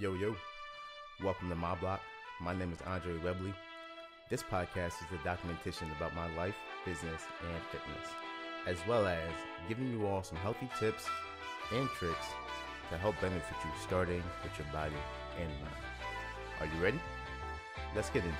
Yo, yo, welcome to my block. My name is Andre Webley. This podcast is a documentation about my life, business, and fitness, as well as giving you all some healthy tips and tricks to help benefit you starting with your body and mind. Are you ready? Let's get into it.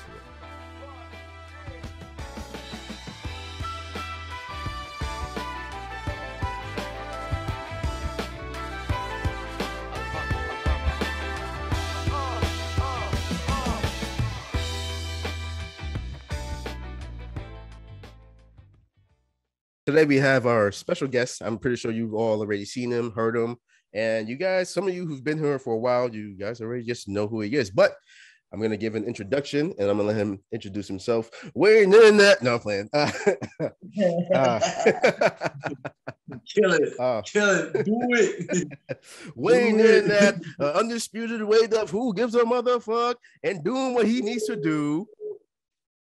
Today we have our special guest. I'm pretty sure you've all already seen him, heard him, and you guys, some of you who've been here for a while, you guys already just know who he is. But I'm going to give an introduction, and I'm going to let him introduce himself. Waiting in that. No, I'm playing. Kill it, do it. Weighing in that undisputed weight of who gives a motherfuck and doing what he needs to do.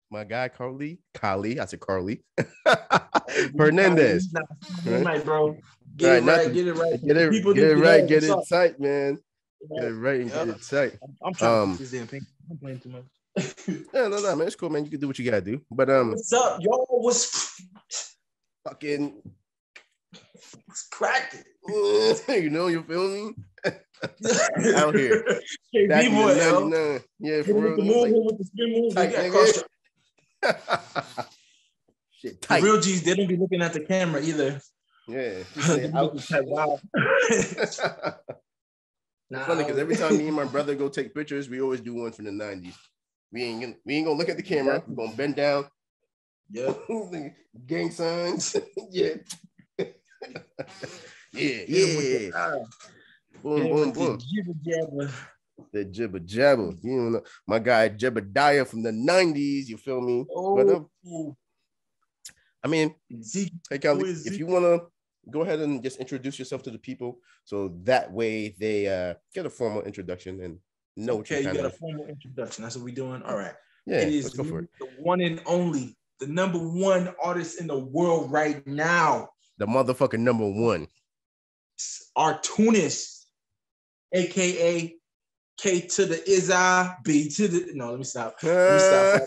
My guy, Kahli. I said Carly. Hernandez. Right, bro. Get it right. Get it right. Get it tight, man. Get it right and get it tight. I'm trying to this damn thing. I'm playing too much. No, man. It's cool, man. You can do what you gotta do. But what's up, yo? What's fucking cracking? You know, you feel me? Out here. B-boy, yeah, for real. With the spin move. Tight, shit, tight. The real G's, they don't be looking at the camera either. Yeah. Wow. It's funny because every time me and my brother go take pictures, we always do one from the 90s. We ain't gonna look at the camera. We're gonna bend down. Yeah. Gang signs. Yeah. Yeah. Boom. The jibber jabber. You know, my guy Jebediah from the 90s. You feel me? Oh. I mean, hey, Kahli, if you want to go ahead and just introduce yourself to the people so that way they get a formal introduction and know what you're you got a formal introduction. That's what we're doing. All right. Yeah, it is let's go for it. The one and only, the number one artist in the world right now. The motherfucking number one. Artunis, aka K to the Izza, B to the let me stop. It'll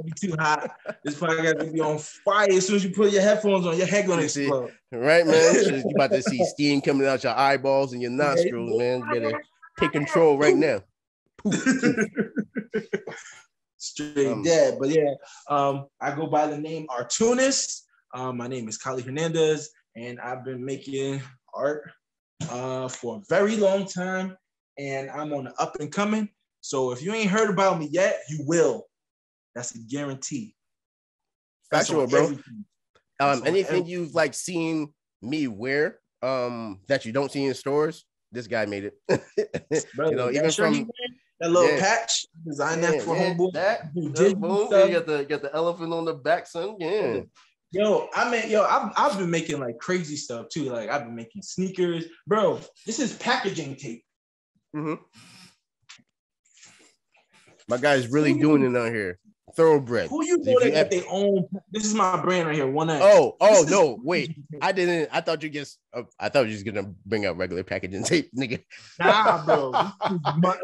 be too hot. This podcast will be on fire as soon as you put your headphones on. Your head gonna explode. Right, man. You about to see steam coming out your eyeballs and your nostrils, man. You better take control right now. Straight dead. But yeah, I go by the name Artunis. My name is Kahli Hernandez, and I've been making art for a very long time. And I'm on the up and coming. So if you ain't heard about me yet, you will. That's a guarantee. Factual, bro. Anything you've like seen me wear that you don't see in stores, this guy made it. Bro, you know, even from that little patch, designed that for homeboy. You got the elephant on the back, son. Yeah. I've been making like crazy stuff too. Like I've been making sneakers, bro. This is packaging tape. Mm-hmm. My guy's really doing it out here. Thoroughbred. Who you know that got their own? This is my brand right here. 1X. Oh no! Wait, I didn't. I thought you just. I thought you was gonna bring out regular packaging tape, nigga. Nah, bro.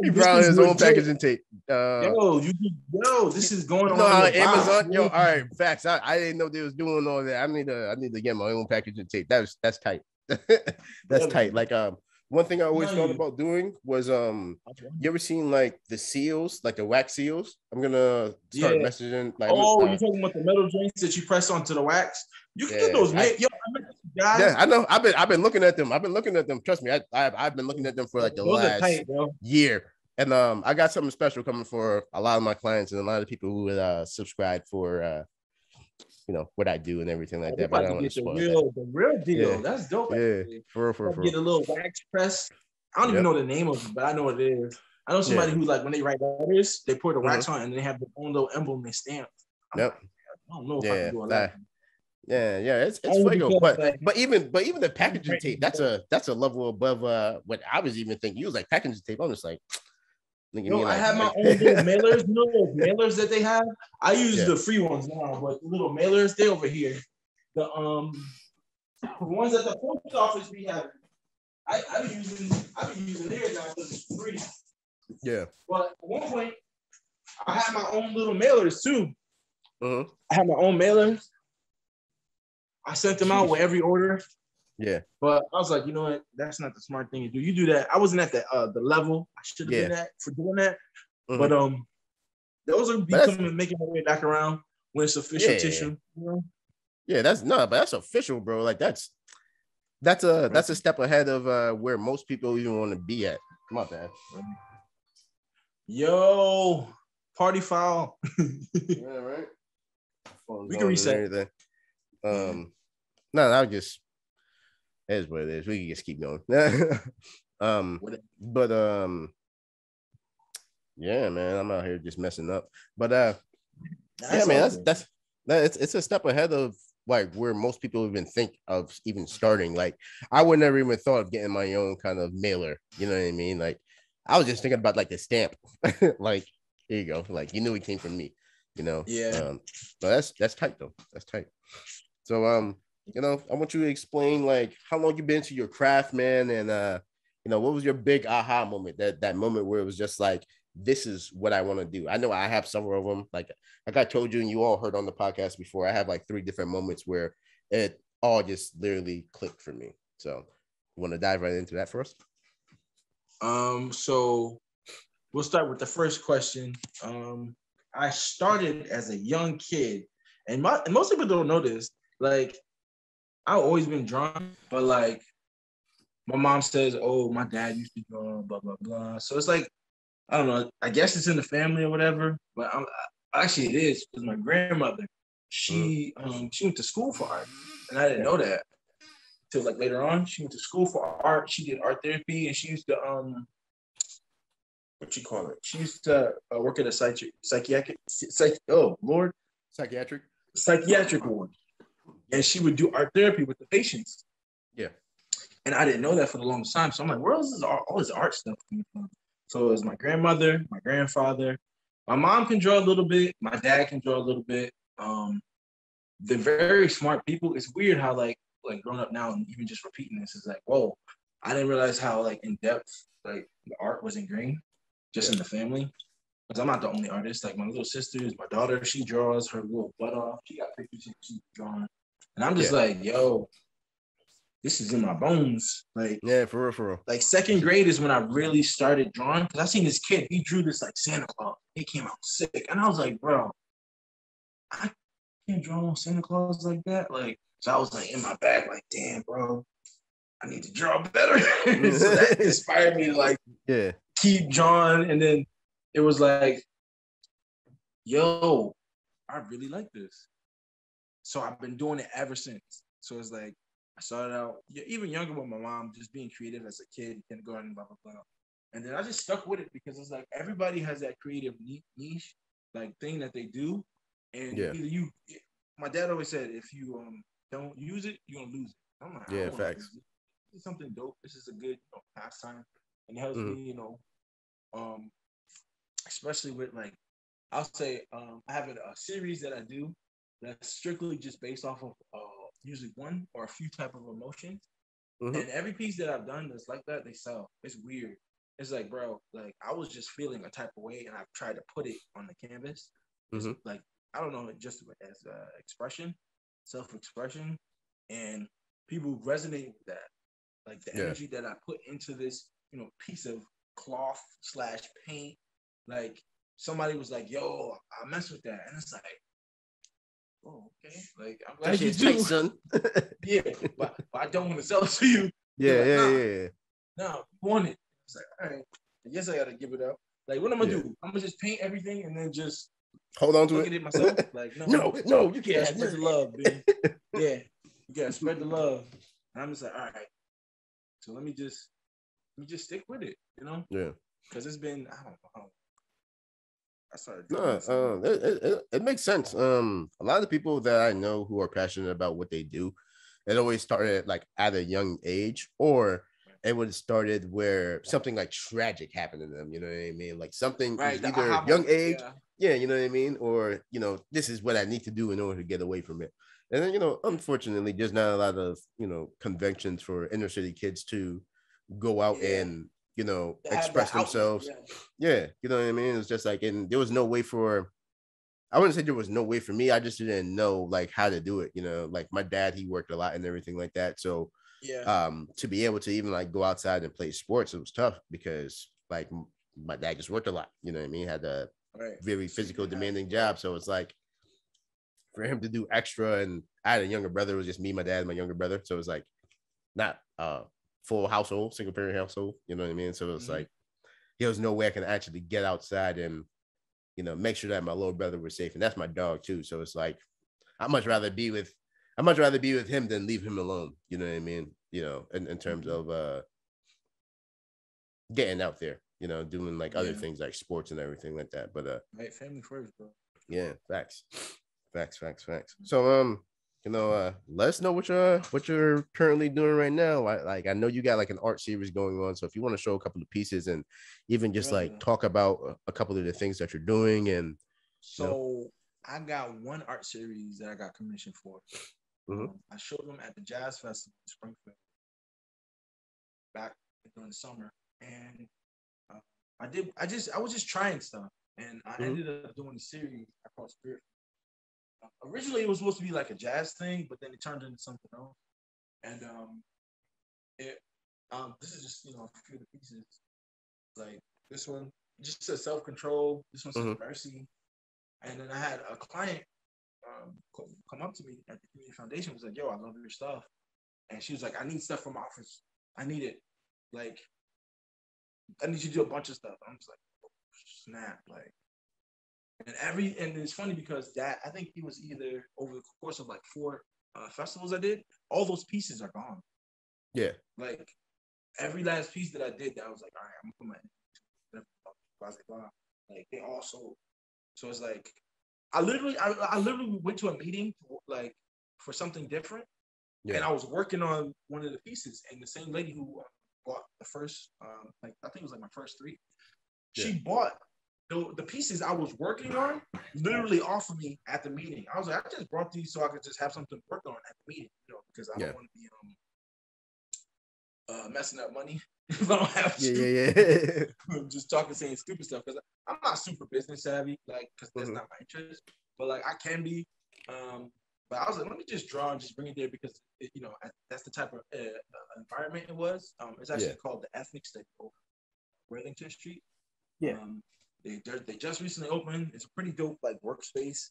He brought his own packaging tape. This is going on. No, Amazon. Yo, all right, facts. I didn't know they was doing all that. I need to get my own packaging tape. That's tight. That's tight. Like one thing I always thought about doing was you ever seen like the seals, like the wax seals? I'm gonna start messaging like you're talking about the metal joints that you press onto the wax? You can get those, man. Yeah, I know. I've been looking at them. Trust me, I've been looking at them for like the last year. And I got something special coming for a lot of my clients and a lot of people who would subscribe for what I do and everything like that. But I don't want to spoil the real deal. Yeah. That's dope. Yeah, for get a little wax press. I don't even know the name of it, but I know what it is. I know somebody who like when they write letters, they pour the wax on and they have their own little emblem they stamp. I don't know if I can do all that. Yeah, it's fuego. But even the packaging tape, that's a level above what I was even thinking. You was like packaging tape. I'm just like. I have my own little mailers. You know those mailers that they have? I use the free ones now, but the little mailers, they over here. The ones at the post office we have. I've been using theirs now because it's free. Yeah. But at one point, I had my own little mailers too. Uh-huh. I had my own mailers. I sent them out with every order. Yeah. But I was like, you know what? That's not the smart thing to do. You do that. I wasn't at the level I should have been at for doing that. But those are making my way back around when it's official tissue. You know? Yeah, but that's official, bro. Like that's a step ahead of where most people even want to be at. My bad. Yo, party foul. Yeah, right. We can reset. No, I just it is what it is. We can just keep going. But yeah, man, I'm out here just messing up. But yeah, man, it's a step ahead of like where most people even think of even starting. Like I would never even thought of getting my own kind of mailer. You know what I mean? Like I was just thinking about like the stamp. Like here you go. Like you knew it came from me. You know? Yeah. But that's tight though. That's tight. So you know, I want you to explain like how long you've been into your craft, man, and you know, what was your big aha moment? That moment where it was just like, this is what I want to do. I know I have several of them. Like I told you, and you all heard on the podcast before, I have like 3 different moments where it all just literally clicked for me. So you want to dive right into that for us? So we'll start with the first question. I started as a young kid, and most people don't know this. Like, I've always been drawn, but like, my mom says, "Oh, my dad used to draw," blah blah blah. So it's like, I don't know. I guess it's in the family or whatever. But actually, it is because my grandmother, she went to school for art, and I didn't know that till like later on. She went to school for art. She did art therapy, and she used to what you call it? She used to work at a psychiatric ward, and she would do art therapy with the patients. Yeah, and I didn't know that for the longest time. So I'm like, where is all this art stuff coming from? So it was my grandmother, my grandfather. My mom can draw a little bit. My dad can draw a little bit. They're very smart people. It's weird how like growing up now and even just repeating this is like, whoa, I didn't realize how like in depth like the art was ingrained just in the family. Because I'm not the only artist. Like my little sisters, my daughter, she draws her little butt off. She got pictures she's drawing. And I'm just like, yo, this is in my bones. Like, yeah, for real. Like second grade is when I really started drawing. Because I seen this kid, he drew this like Santa Claus. He came out sick. And I was like, bro, I can't draw on Santa Claus like that. Like, so I was like in my back, like, damn, bro, I need to draw better. So that inspired me to like keep drawing. And then it was like, yo, I really like this. So I've been doing it ever since. So it's like, I started out even younger with my mom, just being creative as a kid, kindergarten, blah, blah, blah. And then I just stuck with it because it's like everybody has that creative niche, like thing that they do. And either my dad always said, if you don't use it, you're going to lose it. I'm like, yeah, facts. This is something dope. This is a good pastime. And it helps me, especially with like, I'll say I have a series that I do that's strictly just based off of usually one or a few type of emotions. And every piece that I've done that's like that, they sell. It's weird. It's like, bro, like I was just feeling a type of way and I've tried to put it on the canvas. It's like, I don't know, just as expression, self-expression. And people resonate with that. Like the energy that I put into this, piece of cloth / paint. Like somebody was like, yo, I mess with that. And it's like, oh, okay. Like, I'm glad you do. Tight, son. Yeah, but I don't want to sell it to you. Yeah, like, yeah. No, you want it. It's like, all right, I guess I got to give it up. Like, what am I do? I'm going to just paint everything and then just hold on to look at it myself. Like, no, you can't spread the love, baby. Yeah, you got to spread the love. And I'm just like, all right. So let me just stick with it, Yeah. Because it's been, I don't know. I started it makes sense. A lot of the people that I know who are passionate about what they do, it always started like at a young age, or it would have started where something like tragic happened to them. You know what I mean? Like something either young age, you know what I mean, or this is what I need to do in order to get away from it. And then unfortunately, there's not a lot of conventions for inner city kids to go out and express themselves. Yeah, you know what I mean? It's just like, and there was no way for, I wouldn't say there was no way for me. I just didn't know like how to do it. Like my dad, he worked a lot and everything like that. So to be able to even like go outside and play sports, it was tough because like my dad just worked a lot. You know what I mean? Had a very physical demanding job. So it's like for him to do extra, and I had a younger brother. It was just me, my dad, and my younger brother. So it was like not full household, single parent household. You know what I mean? So it was like there was no way I can actually get outside and make sure that my little brother was safe, and that's my dog too. So it's like I'd much rather be with him than leave him alone. You know what I mean? In terms of getting out there, doing like other things like sports and everything like that. But family first, bro. Yeah, facts. So let us know what you're currently doing right now. I know you got like an art series going on, so if you want to show a couple of pieces and even just like talk about a couple of the things that you're doing. And so I got one art series that I got commissioned for. I showed them at the Jazz Festival in Springfield back during the summer, and I was just trying stuff, and I ended up doing a series across Spirit. Originally, it was supposed to be like a jazz thing, but then it turned into something else. And this is just a few of the pieces. Like this one, just says self-control. This one says mercy. And then I had a client come up to me at the community foundation. Was like, "Yo, I love your stuff," and she was like, "I need stuff from my office. I need it. Like, I need you to do a bunch of stuff." I'm just like, oh, snap, like. And it's funny because that I think it was either over the course of like 4 festivals I did, all those pieces are gone. Yeah. Like every last piece that I did, that I was like, all right, I'm gonna put my like they all sold. So it's like I literally went to a meeting like for something different, and I was working on one of the pieces, and the same lady who bought the first I think it was like my first 3, she bought the pieces I was working on literally offered me at the meeting. I was like, I just brought these so I could just have something to work on at the meeting, because I don't want to be messing up money if I don't have to. Just talking, saying stupid stuff because I'm not super business savvy, like because that's not my interest. But like I can be. But I was like, let me just draw and just bring it there because that's the type of environment it was. It's actually called the Ethnic Study over Worthington Street. Yeah. They just recently opened. It's a pretty dope like workspace.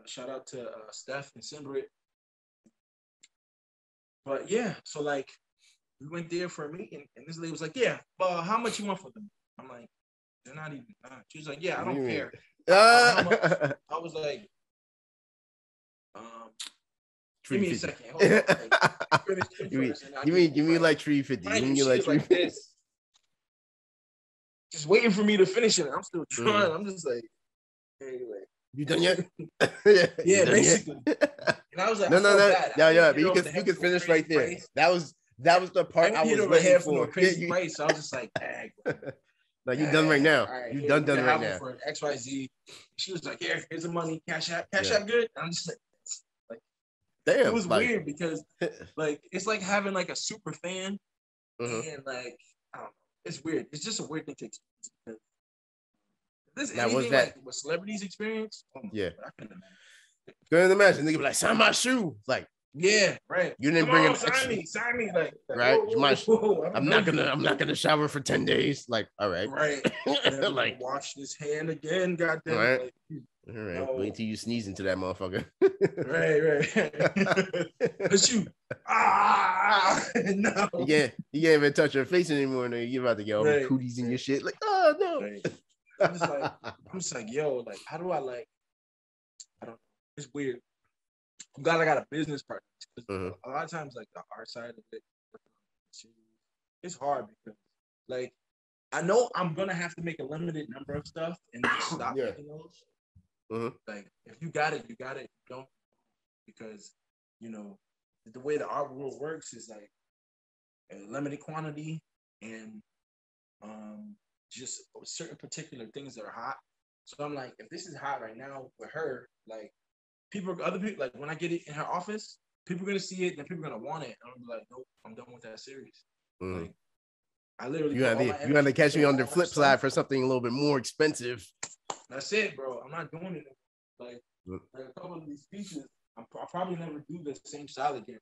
Shout out to Steph and Simbrit. But yeah, so like we went there for a meeting, and this lady was like, "Yeah, but how much you want for them?" I'm like, "They're not even." She was like, "Yeah, I don't care." How much? I was like, "Give me a second. Hold on. Like, give me like 350. Give me like this." Just waiting for me to finish it. I'm still trying. I'm just like, anyway. You done yet? Yeah, basically. And I was like, no. Yeah. But you can finish right there. Price. That was the part I was waiting for. Crazy price. So I was just like, dang. No, you done right now. Right, you done right now. For XYZ. She was like, here's the money. Cash out good. And I'm just like, damn. It was weird because like it's like having like a super fan and like I don't know. It's weird. It's just a weird thing to experience. This anything like what celebrities experience? Oh yeah, God, I couldn't imagine. They could be like, sign my shoe. Like, yeah, right. You didn't bring an sign me, like right. I'm not gonna shower for 10 days. Like, all right, like wash this hand again. Goddamn, right. Like, all right. No. Wait till you sneeze into that motherfucker. right. But you, no. You can't even touch your face anymore. No, you're about to get all the cooties in your shit. Like, oh no. Right. I'm just like, yo, like, how do I like? I don't know. It's weird. I'm glad I got a business partner. A lot of times, like the art side of it, it's hard because, like, I know I'm gonna have to make a limited number of stuff and just stop making those. Like, if you got it, you got it. You don't, because the way the art world works is like a limited quantity and just certain particular things that are hot. So I'm like, if this is hot right now with her, like other people, like when I get it in her office, people are gonna see it, then people are gonna want it. And I'm like, nope, I'm done with that series. Like, I literally you gotta catch me on the flip side for something a little bit more expensive. That's it, bro. I'm not doing it. Like a couple of these pieces, I'll probably never do the same style again.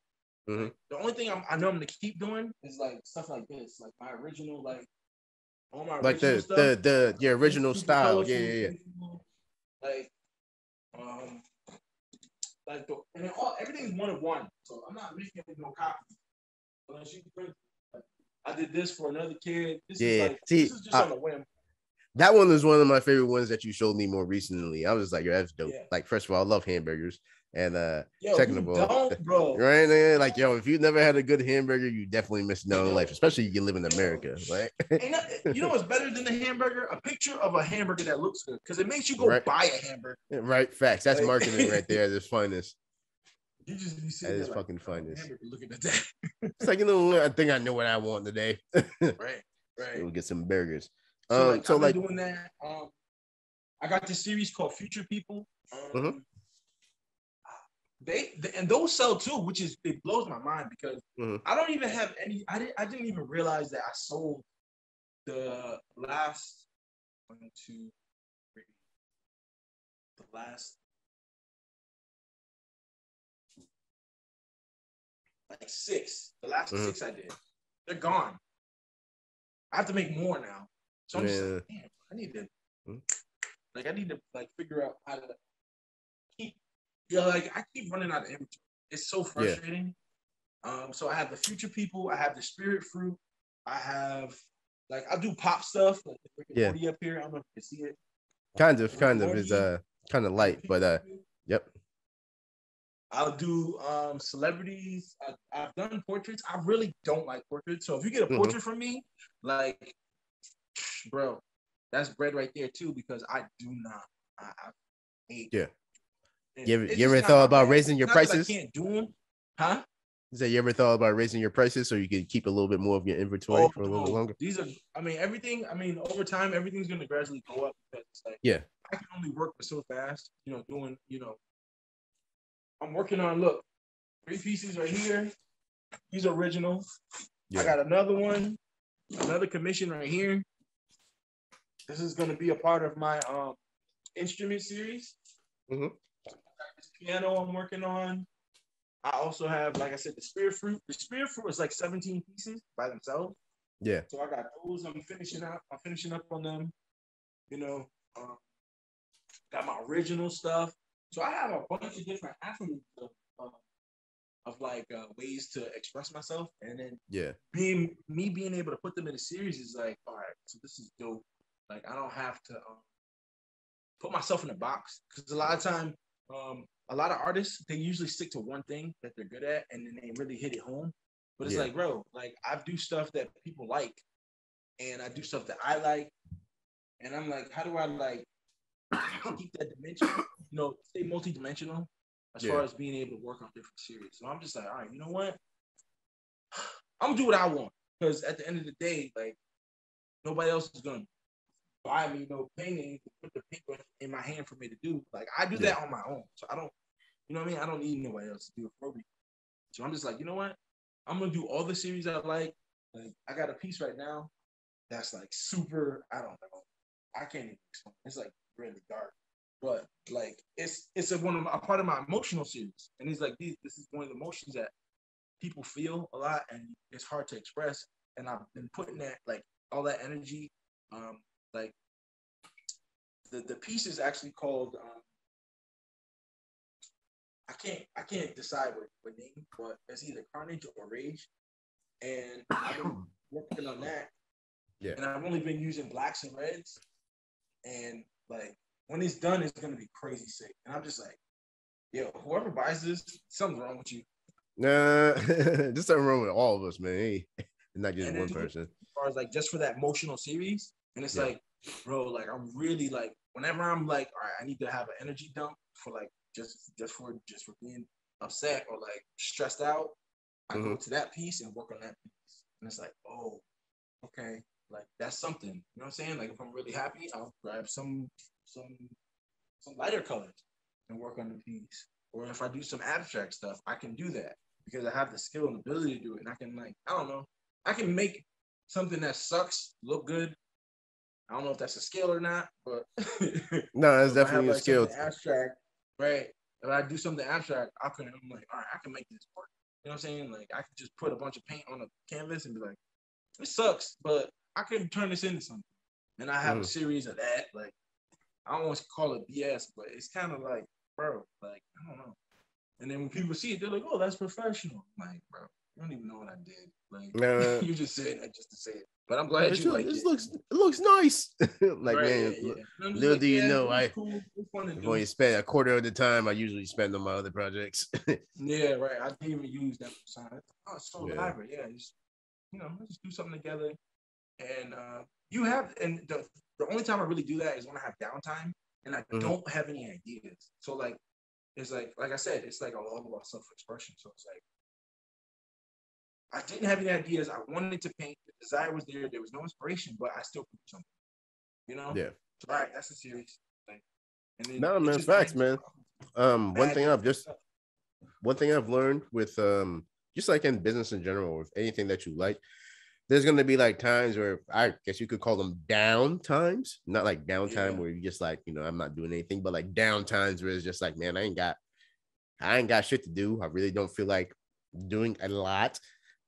Mm-hmm. Like, the only thing I know I'm gonna keep doing is like stuff like this, like my original, like all my like original stuff, your original style. Yeah. Like and everything's one of one. So I'm not making no copies. Unless you print. I did this for another kid. This is just on a whim. That one was one of my favorite ones that you showed me more recently. I was like, yo, that's dope. Yeah. Like, first of all, I love hamburgers. And yo, second of all, bro. Right? Like, yo, if you never had a good hamburger, you definitely missed out on life, especially if you live in America. Right? You know what's better than a hamburger? A picture of a hamburger that looks good, because it makes you go buy a hamburger. Right, facts. That's marketing right there at its finest. You just be sitting there fucking finest. Looking at that. It's like, I think I know what I want today. Right. We'll get some burgers. So I've been doing that. I got this series called Future People. They and those sell too, which it blows my mind because I don't even have any. I didn't even realize that I sold the last 1, 2, 3. The last like 6. The last 6 I did. They're gone. I have to make more now. So I'm just like, damn, I need to figure out how to keep. I keep running out of inventory. It's so frustrating. So I have the Future People. I have the Spirit Fruit. I have I do pop stuff. Like the Rick and Morty up here. I don't know if you can see it. Kind of is kind of light, but yep. I'll do celebrities. I've done portraits. I really don't like portraits. So if you get a portrait from me, like, bro, that's bread right there too. Because I do not. I hate. Yeah. You ever thought about raising your prices? I can't do them, huh? You ever thought about raising your prices so you could keep a little bit more of your inventory for a little bit longer? These are, everything. Over time, everything's gonna gradually go up because it's like, I can only work for so fast. I'm working on 3 pieces right here. These are original. I got another one, another commission right here. This is gonna be a part of my instrument series. This piano I'm working on. I also have, like I said, the Spirit Fruit. The Spirit Fruit is like 17 pieces by themselves. Yeah. So I got those. I'm finishing up on them. Got my original stuff. So I have a bunch of different avenues of ways to express myself, and then being able to put them in a series is like, all right, so this is dope. Like, I don't have to put myself in a box, because a lot of time, a lot of artists, they usually stick to one thing that they're good at, and then they really hit it home. But it's like, bro, I do stuff that people like, and I do stuff that I like, and I'm like, how do I keep that dimension? Stay multi-dimensional as far as being able to work on different series. So I'm just like, all right, you know what? I'm gonna do what I want, because at the end of the day, nobody else is gonna buy me no painting to put the paper in my hand for me to do. I do that on my own. So I don't, I don't need nobody else to do it for me. So I'm just like, you know what? I'm gonna do all the series I like. I got a piece right now that's super, I don't know. I can't even explain. It's really dark. But it's a part of my emotional series. And he's like, this is one of the emotions that people feel a lot, and it's hard to express. And I've been putting that all that energy. The piece is actually called I can't decide what name, but it's either Carnage or Rage. And I've been working on that. Yeah. And I've only been using blacks and reds. And when it's done, it's gonna be crazy sick. And I'm just like, yo, whoever buys this, something's wrong with you. Nah, there's something wrong with all of us, man. Hey, not just one person. As far as just for that emotional series, and it's bro, I'm really whenever I'm all right, I need to have an energy dump for just for being upset or stressed out. I go to that piece and work on that piece, and it's oh, okay. That's something, you know what I'm saying? If I'm really happy, I'll grab some lighter colors and work on the piece. Or if I do some abstract stuff, I can do that because I have the skill and ability to do it. And I can I don't know, I can make something that sucks look good. I don't know if that's a skill or not, but no, that's so if I have definitely a like skill. something abstract, right? If I do something abstract, I'm like, all right, I can make this work. You know what I'm saying? Like I can just put a bunch of paint on a canvas and be like, it sucks, but I can turn this into something. And I have a series of that. Like I don't want to call it BS, but it's kind of like, bro, like I don't know. And then when people see it, they're like, "Oh, that's professional." I'm like, bro, you don't even know what I did. Like, you're just saying that just to say it. But I'm glad you like it. It looks nice. Like, right, man, I'm just little like, do you know, it's cool. It's fun to do. when you spend a quarter of the time I usually spend on my other projects. Yeah, right. I didn't even use that sign. Oh, it's so elaborate. Yeah, just let's just do something together. And you have, and the only time I really do that is when I have downtime and I don't have any ideas. So like, it's like I said, it's like all about self-expression. So it's like I didn't have any ideas. I wanted to paint. The desire was there. There was no inspiration, but I still put something. Yeah. So, all right, that's a series. Like, and then no, man, facts, man. One thing I've learned with just like in business in general, with anything that you like, there's gonna be like times where I guess you could call them down times, not like downtime where you just like, I'm not doing anything, but like down times where it's just like, man, I ain't got shit to do. I really don't feel like doing a lot.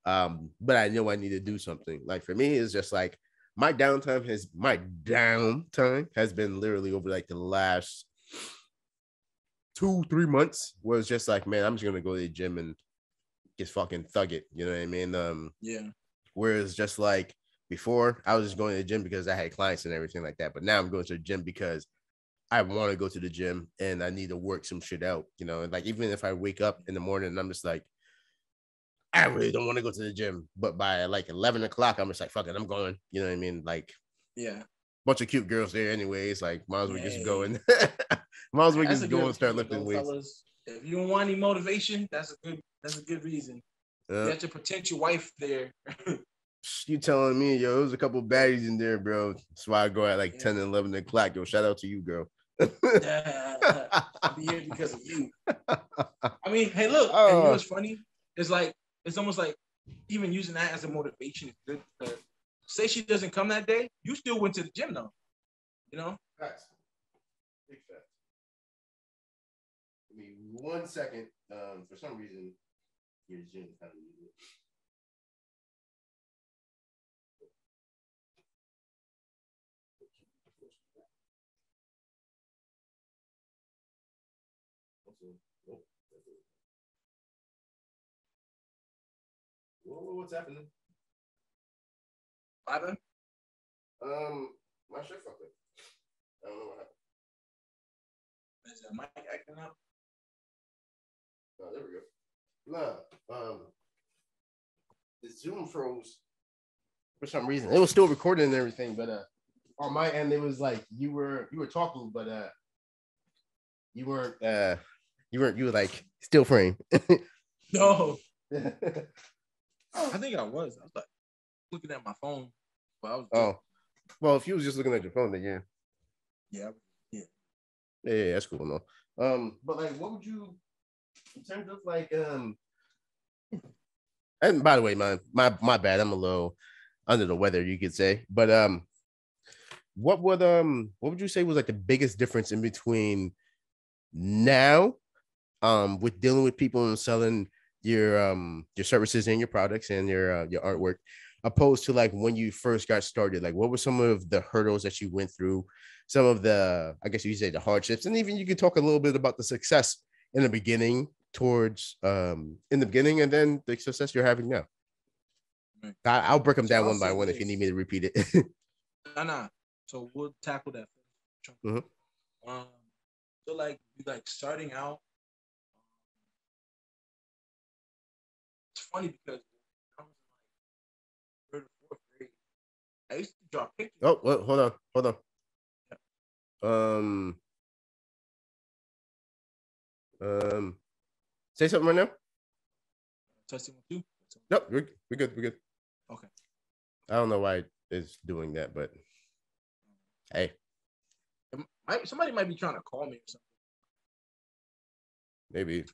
But I know I need to do something. Like for me, it's just like my downtime has been literally over like the last 2-3 months, where it's just like, man, I'm just gonna go to the gym and just fucking thug it. You know what I mean? Whereas just like before, I was just going to the gym because I had clients and everything like that. But now I'm going to the gym because I want to go to the gym and I need to work some shit out, and like, even if I wake up in the morning and I'm just like, I really don't want to go to the gym, but by like 11 o'clock, I'm just like, fuck it, I'm going. You know what I mean? Like, bunch of cute girls there anyways. Like, might as well just go and might as well just go and start lifting weights. Fellas. If you don't want any motivation, that's a good reason. You have to protect your wife there. You telling me, yo, there's a couple baddies in there, bro. That's why I go at like 10 and 11 o'clock. Yo, shout out to you, girl. I'll be here because of you. I mean, hey, look, and you know what's funny? It's almost like even using that as a motivation is good. Say she doesn't come that day, you still went to the gym though. Facts. Big facts. Give me 1 second. For some reason, your gym kind of needed it. What's happening? What happened? My shit fucked up. I don't know what happened. Is the mic acting up? Oh, there we go. No, the Zoom froze for some reason. It was still recording and everything, but on my end, it was like you were talking, but you were like still frame. No. I think I was like looking at my phone. But I was well, if you was just looking at your phone, then yeah, that's cool, no. But like, what would you, in terms of like, and by the way, my bad, I'm a little under the weather, you could say, but what would you say was like the biggest difference in between now, with dealing with people and selling your services and your products and your artwork, opposed to like when you first got started? Like, what were some of the hurdles that you went through, some of the, I guess you say, the hardships, and even you could talk a little bit about the success in the beginning and then the success you're having now. I'll break them down one by one if you need me to repeat it. Nah. So we'll tackle that. So like starting out, it's funny because I was in like 3rd or 4th grade. I used to draw pictures. Oh, well, hold on. Say something right now. Testing with you. Nope, we're good. Okay. I don't know why it's doing that, but hey, somebody might be trying to call me or something. Maybe.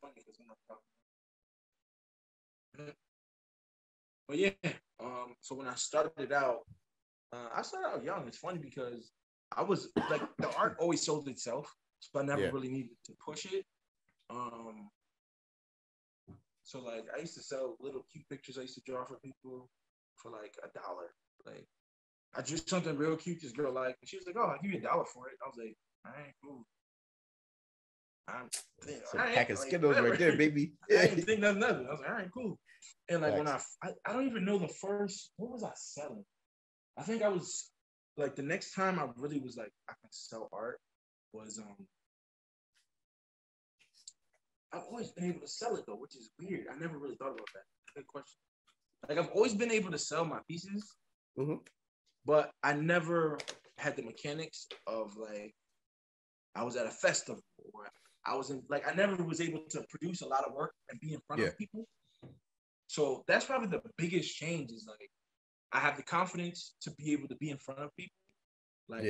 But yeah, So when I started out young. It's funny because I was like the art always sold itself, so I never really needed to push it. So like I used to sell little cute pictures I used to draw for people for like $1. Like I drew something real cute. This girl liked, and she was like, "Oh, I'll give you $1 for it." I was like, "All right, cool." Pack of Skittles right there, baby. I didn't think nothing. I was like, "All right, cool." And like when I don't even know the first. What was I selling? I think I was like the next time I really was like I can sell art was I've always been able to sell it though, which is weird. I never really thought about that. Good question. Like I've always been able to sell my pieces, but I never had the mechanics of like I was at a festival or I was in like I never was able to produce a lot of work and be in front of people. So that's probably the biggest change is like I have the confidence to be able to be in front of people, like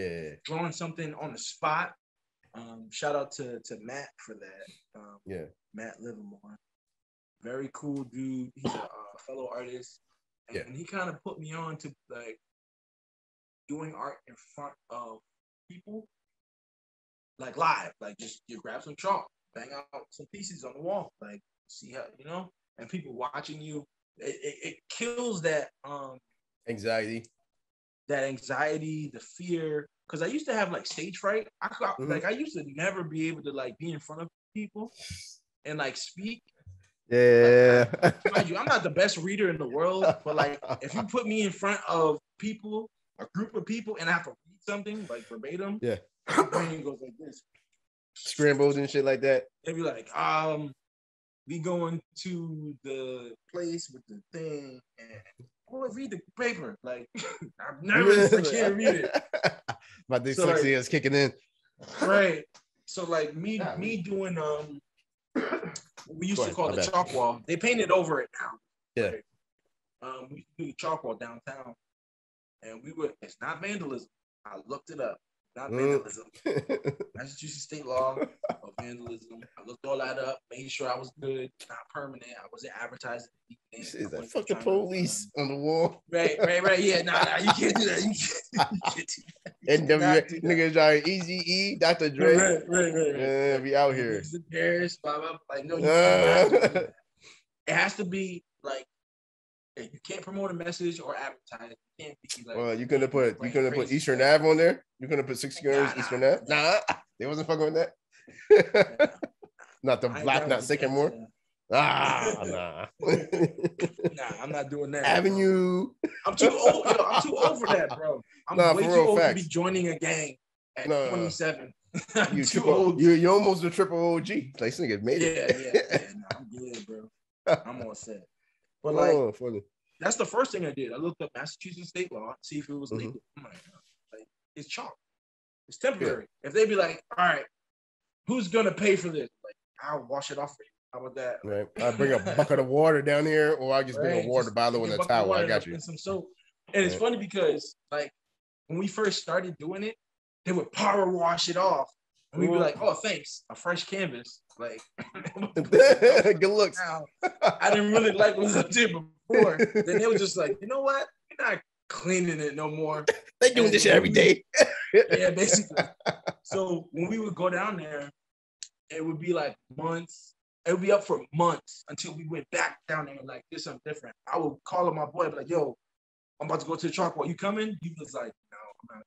drawing something on the spot. Shout out to Matt for that. Matt Livermore, very cool dude. He's a fellow artist, and he kind of put me on to like doing art in front of people, like live. Like just you grab some chalk, bang out some pieces on the wall, like see how and people watching you. It kills that anxiety, the fear. Because I used to have like stage fright. I used to never be able to like be in front of people and like speak. Yeah. Mind you, I'm not the best reader in the world, but like if you put me in front of people, a group of people, and I have to read something like verbatim, my brain goes like this. Scrambles and shit like that. They'd be like, we going to the place with the thing and read the paper. Like I'm nervous, I can't read it. My dyslexia is kicking in. Right. So like me doing we used to call it chalk wall. They painted over it now. Yeah. Right? We do chalk wall downtown. And it's not vandalism. I looked it up. Not vandalism. Massachusetts state law of vandalism. I looked all that up, made sure I was good, not permanent. I wasn't advertising. Is that fuck the police on the wall? Right. Yeah, nah, you can't do that. You can't do that. NWA niggas trying Easy E, Dr. Dre. Right. We out here. Paris, blah, blah. Like, no, you cannot do that. It has to be like you can't promote a message or advertise. You can't be like. Well, you couldn't put Eastern Ave on there. You couldn't put 60 Girls Eastern Ave. Nah, they wasn't fucking with that. Not the Black Not Sycamore. Nah. Nah, I'm not doing that. Avenue. Bro. I'm too old. I'm too old for that, bro. I'm way too old to be joining a gang at 27. You're too old. You're almost a triple OG. Like this nigga made it. Yeah. Nah, I'm good, bro. I'm all set. But like, that's the first thing I did. I looked up Massachusetts state law, see if it was legal. I'm like, it's chalk. It's temporary. If they be like, all right, who's gonna pay for this? Like, I'll wash it off for you. How about that? Right. I bring a bucket of water down here, or I just bring a water bottle and a towel. I got you. And some soap. And it's funny because like when we first started doing it, they would power wash it off. And we'd be like, oh, thanks. A fresh canvas. Like good looks. Now, I didn't really like what was up there before. Then they were just like, you know what? We're not cleaning it no more. They doing this every day. Yeah, basically. So when we would go down there, it would be like months. It would be up for months until we went back down there and like, this something different. I would call up my boy, be like, yo, I'm about to go to the chalk wall. You coming? He was like, no, I'm not.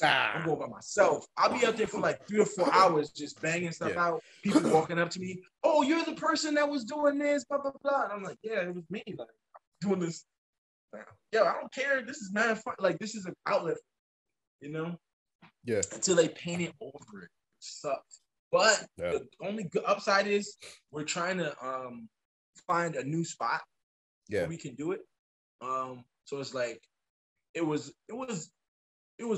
I'm going by myself. I'll be out there for like 3 or 4 hours just banging stuff out. People walking up to me. Oh, you're the person that was doing this, blah, blah, blah. And I'm like, yeah, it was me. Like, I'm doing this. Yo, I don't care. This is mad fun. Like, this is an outlet, you know? Yeah. Until they paint it over it. It sucks. But the only good upside is we're trying to find a new spot where we can do it. So it's like, it was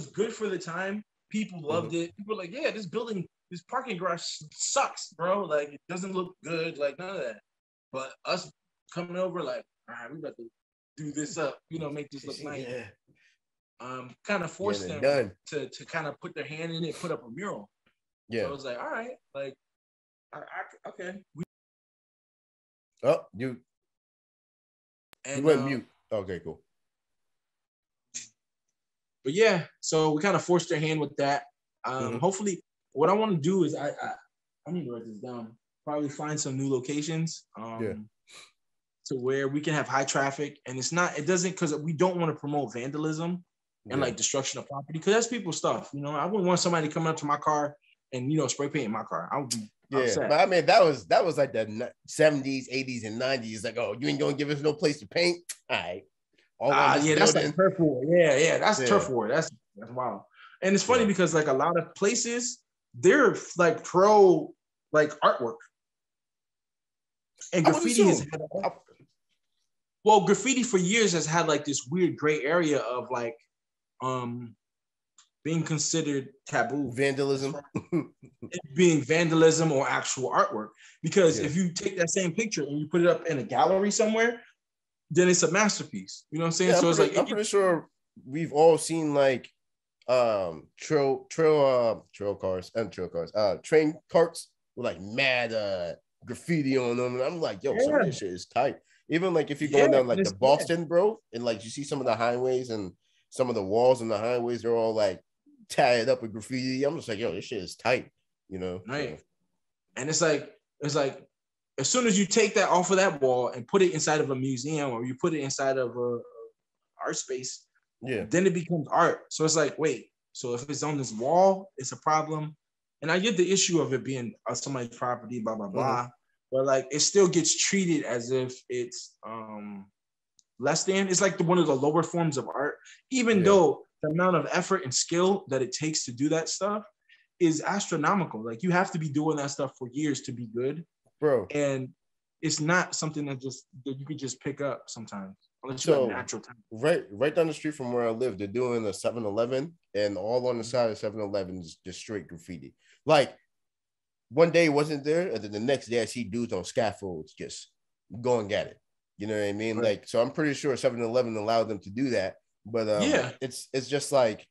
good for the time. People loved it. People were like, yeah, this parking garage sucks, bro. Like, it doesn't look good, like none of that. But us coming over, like, all right, we about to do this up, make this look nice. Kind of forced them to kind of put their hand in it, put up a mural. Yeah. So I was like, all right, like, okay. You went mute. Okay, cool. But yeah, so we kind of forced their hand with that. Hopefully, what I want to do is I need to write this down. Probably find some new locations. To where we can have high traffic, and it doesn't, because we don't want to promote vandalism and like destruction of property, because that's people's stuff. You know, I wouldn't want somebody coming up to my car and spray painting my car. I would be upset. But I mean, that was like the 70s, 80s, and 90s. Like, oh, you ain't gonna give us no place to paint? All right. That's like turf war. Yeah, that's turf war. That's wild. And it's funny because like a lot of places, they're like pro like artwork. And graffiti has had graffiti for years has had like this weird gray area of like being considered taboo. Vandalism. Being vandalism or actual artwork. Because if you take that same picture and you put it up in a gallery somewhere, then it's a masterpiece. You know what I'm saying? Yeah, so it's like I'm pretty sure we've all seen like train carts with like mad graffiti on them. And I'm like, yo, some of this shit is tight. Even like if you're going down like the Boston, bro, and like you see some of the highways and some of the walls on the highways, they're all like tied up with graffiti. I'm just like, yo, this shit is tight, you know? Right. So. And it's like as soon as you take that off of that wall and put it inside of a museum or you put it inside of a art space, then it becomes art. So it's like, wait, so if it's on this wall, it's a problem. And I get the issue of it being somebody's property, blah, blah, blah. But like it still gets treated as if it's less than. It's like one of the lower forms of art, even though the amount of effort and skill that it takes to do that stuff is astronomical. Like you have to be doing that stuff for years to be good, bro. And it's not something that you could just pick up sometimes unless you have natural time. Right down the street from where I live, they're doing a 7-Eleven, and all on the side of 7-Eleven is just straight graffiti. Like one day it wasn't there, and then the next day I see dudes on scaffolds just going at it. You know what I mean? Right. Like, so I'm pretty sure 7-Eleven allowed them to do that. But it's just like,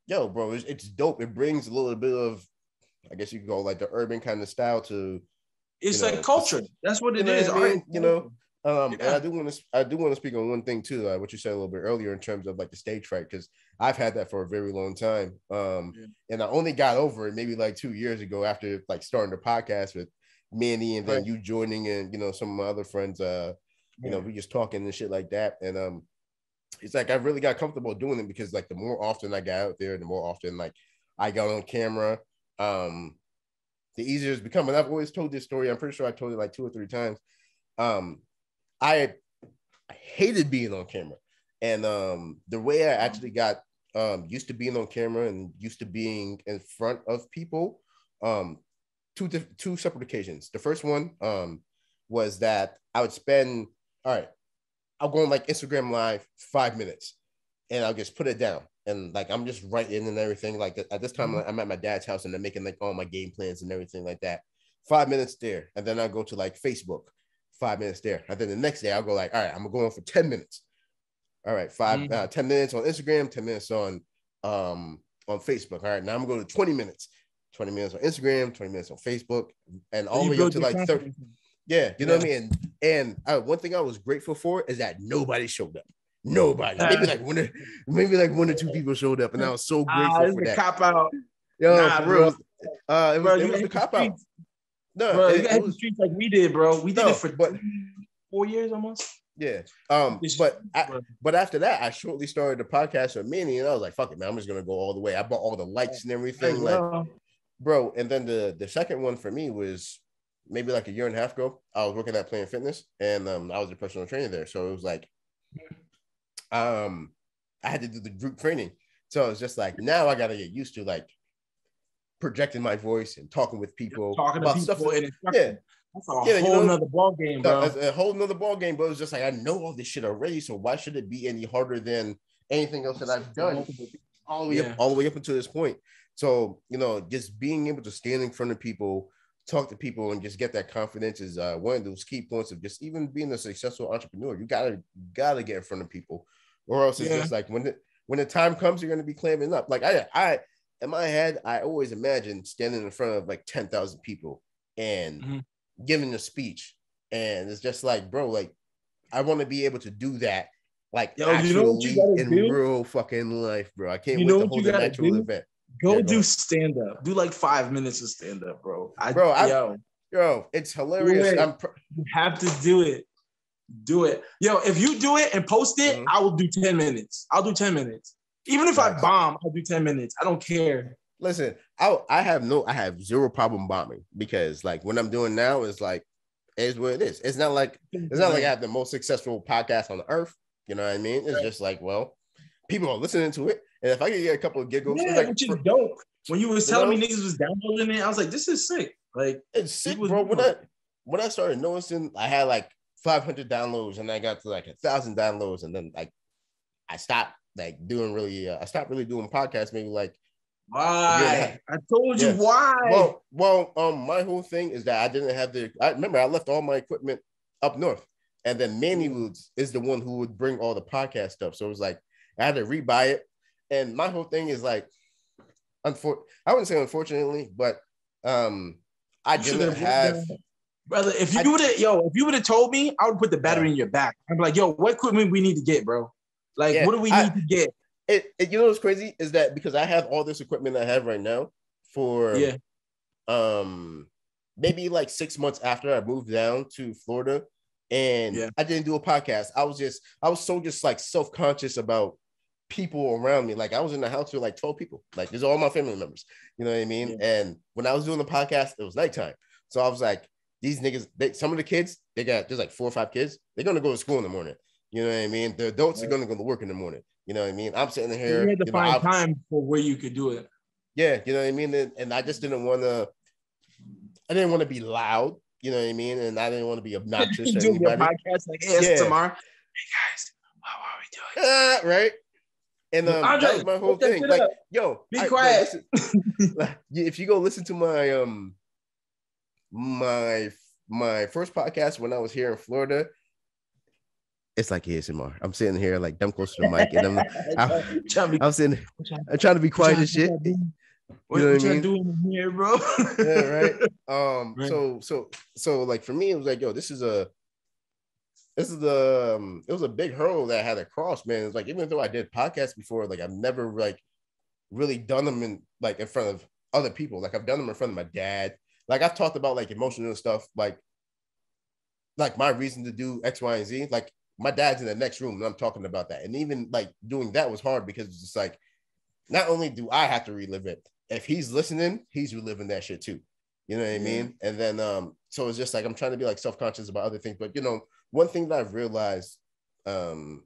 yo, bro, it's dope. It brings a little bit of, I guess you could go like the urban kind of style to. It's like culture. That's what it is. I mean? You know. And I do want to speak on one thing too, what you said a little bit earlier in terms of like the stage fright, because I've had that for a very long time. And I only got over it maybe like 2 years ago after like starting the podcast with Manny and then you joining and some of my other friends. We just talking and shit like that. And it's like I really got comfortable doing it because like the more often I got out there, the more often like I got on camera, the easier it's become. And I've always told this story. I'm pretty sure I told it like 2 or 3 times. I hated being on camera, and the way I actually got used to being on camera and used to being in front of people, two separate occasions. The first one was that I would spend, I'll go on like Instagram Live 5 minutes, and I'll just put it down, and like I'm just writing and everything. Like at this time, I'm at my dad's house, and I'm making like all my game plans and everything like that. 5 minutes there, and then I go to like Facebook. 5 minutes there. And then the next day I'll go like, all right, I'm going to go on for 10 minutes. All right, 10 minutes on Instagram, 10 minutes on Facebook. All right, now I'm going to 20 minutes. 20 minutes on Instagram, 20 minutes on Facebook, and all the way up to like 30. Yeah, you know what I mean? And one thing I was grateful for is that nobody showed up. Nobody. Maybe like one or two people showed up, and I was so grateful for that. Cop out. Yo, for real. It was the cop out. No, bro, you got the streets like we did, bro. We did it for 4 years almost. Yeah. But after that, I shortly started the podcast with Manny, and I was like, "Fuck it, man! I'm just gonna go all the way." I bought all the lights and everything, like, bro. And then the second one for me was maybe like a year and a half ago. I was working at Planet Fitness, and I was a personal trainer there, so it was like, I had to do the group training, so it was just like now I gotta get used to like projecting my voice and talking with people about stuff. That's a whole nother ball game, bro. That's a whole nother ball game. But it was just like I know all this shit already, so why should it be any harder than anything else that I've done all the way up until this point? So just being able to stand in front of people, talk to people, and just get that confidence is one of those key points of just even being a successful entrepreneur. You gotta get in front of people, or else it's just like when the time comes, you're gonna be clamming up. Like I in my head, I always imagined standing in front of like 10,000 people and giving a speech. And it's just like, bro, like I want to be able to do that Like Yo, you know what you actually gotta in do? real fucking life, bro. I can't You wait know to what you hold an gotta actual do? event. Go Go do ahead. stand up. Do like 5 minutes of stand up, bro. Bro, it's Do hilarious. it. You have to do it. Do it. Yo, if you do it and post it, I will do 10 minutes. I'll do 10 minutes. Even if I bomb, I'll do 10 minutes. I don't care. Listen, I have zero problem bombing because like what I'm doing now is like is what it is. It's not like I have the most successful podcast on the earth. You know what I mean? It's just like, well, people are listening to it. And if I can get a couple of giggles, it's like which is dope. When you was telling me niggas was downloading it, I was like, this is sick. Like it's sick, bro. When I started noticing I had like 500 downloads and I got to like 1,000 downloads, and then like I stopped like doing really I stopped really doing podcasts maybe like why? I told you why. Well, my whole thing is that I didn't have I remember I left all my equipment up north, and then Manny Woods is the one who would bring all the podcast stuff. So it was like I had to rebuy it, and my whole thing is like, I wouldn't say unfortunately, but I didn't have. Brother, if you would have told me, I would put the battery in your back. I'm like, yo, what equipment we need to get, bro? Like, what do we need to get? You know what's crazy is that because I have all this equipment I have right now for maybe like 6 months after I moved down to Florida, and I didn't do a podcast. I was so like self-conscious about people around me. Like I was in the house with like 12 people. Like these are all my family members. You know what I mean? And when I was doing the podcast, it was nighttime. So I was like, these niggas, some of the kids, there's like 4 or 5 kids. They're gonna go to school in the morning. You know what I mean? The adults are gonna go to work in the morning. You know what I mean? I'm sitting here. You had to find time for where you could do it. Yeah, you know what I mean? And I just didn't want to be loud, you know what I mean? And I didn't want to be obnoxious to anybody. Podcast like ASMR. Hey guys, how are we doing? Right? And that was my whole thing. Like, yo, be quiet. If you go listen to my first podcast when I was here in Florida, it's like ASMR. I'm sitting here like dumb close to the mic, and I'm trying to be quiet and shit. What you doing here, bro? Yeah, right. So like for me, it was like, yo, it was a big hurdle that I had to cross, man. It's like even though I did podcasts before, like I've never like really done them in front of other people. Like I've done them in front of my dad. Like I've talked about like emotional stuff, like my reason to do X, Y, and Z. Like my dad's in the next room and I'm talking about that. And even like doing that was hard because it's just like, not only do I have to relive it, if he's listening, he's reliving that shit too. You know what I mean? And then, so it's just like, I'm trying to be like self-conscious about other things, but you know, one thing that I've realized, and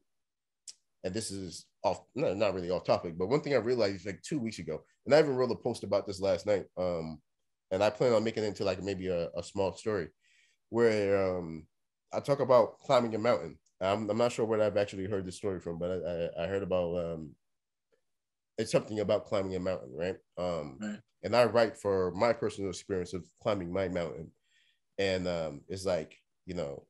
this is not really off topic, but one thing I realized like 2 weeks ago, and I even wrote a post about this last night. And I plan on making it into like maybe a small story where I talk about climbing a mountain. I'm not sure where I've actually heard this story from, but I heard about it's something about climbing a mountain, right? Right. And I write for my personal experience of climbing my mountain, and it's like, you know,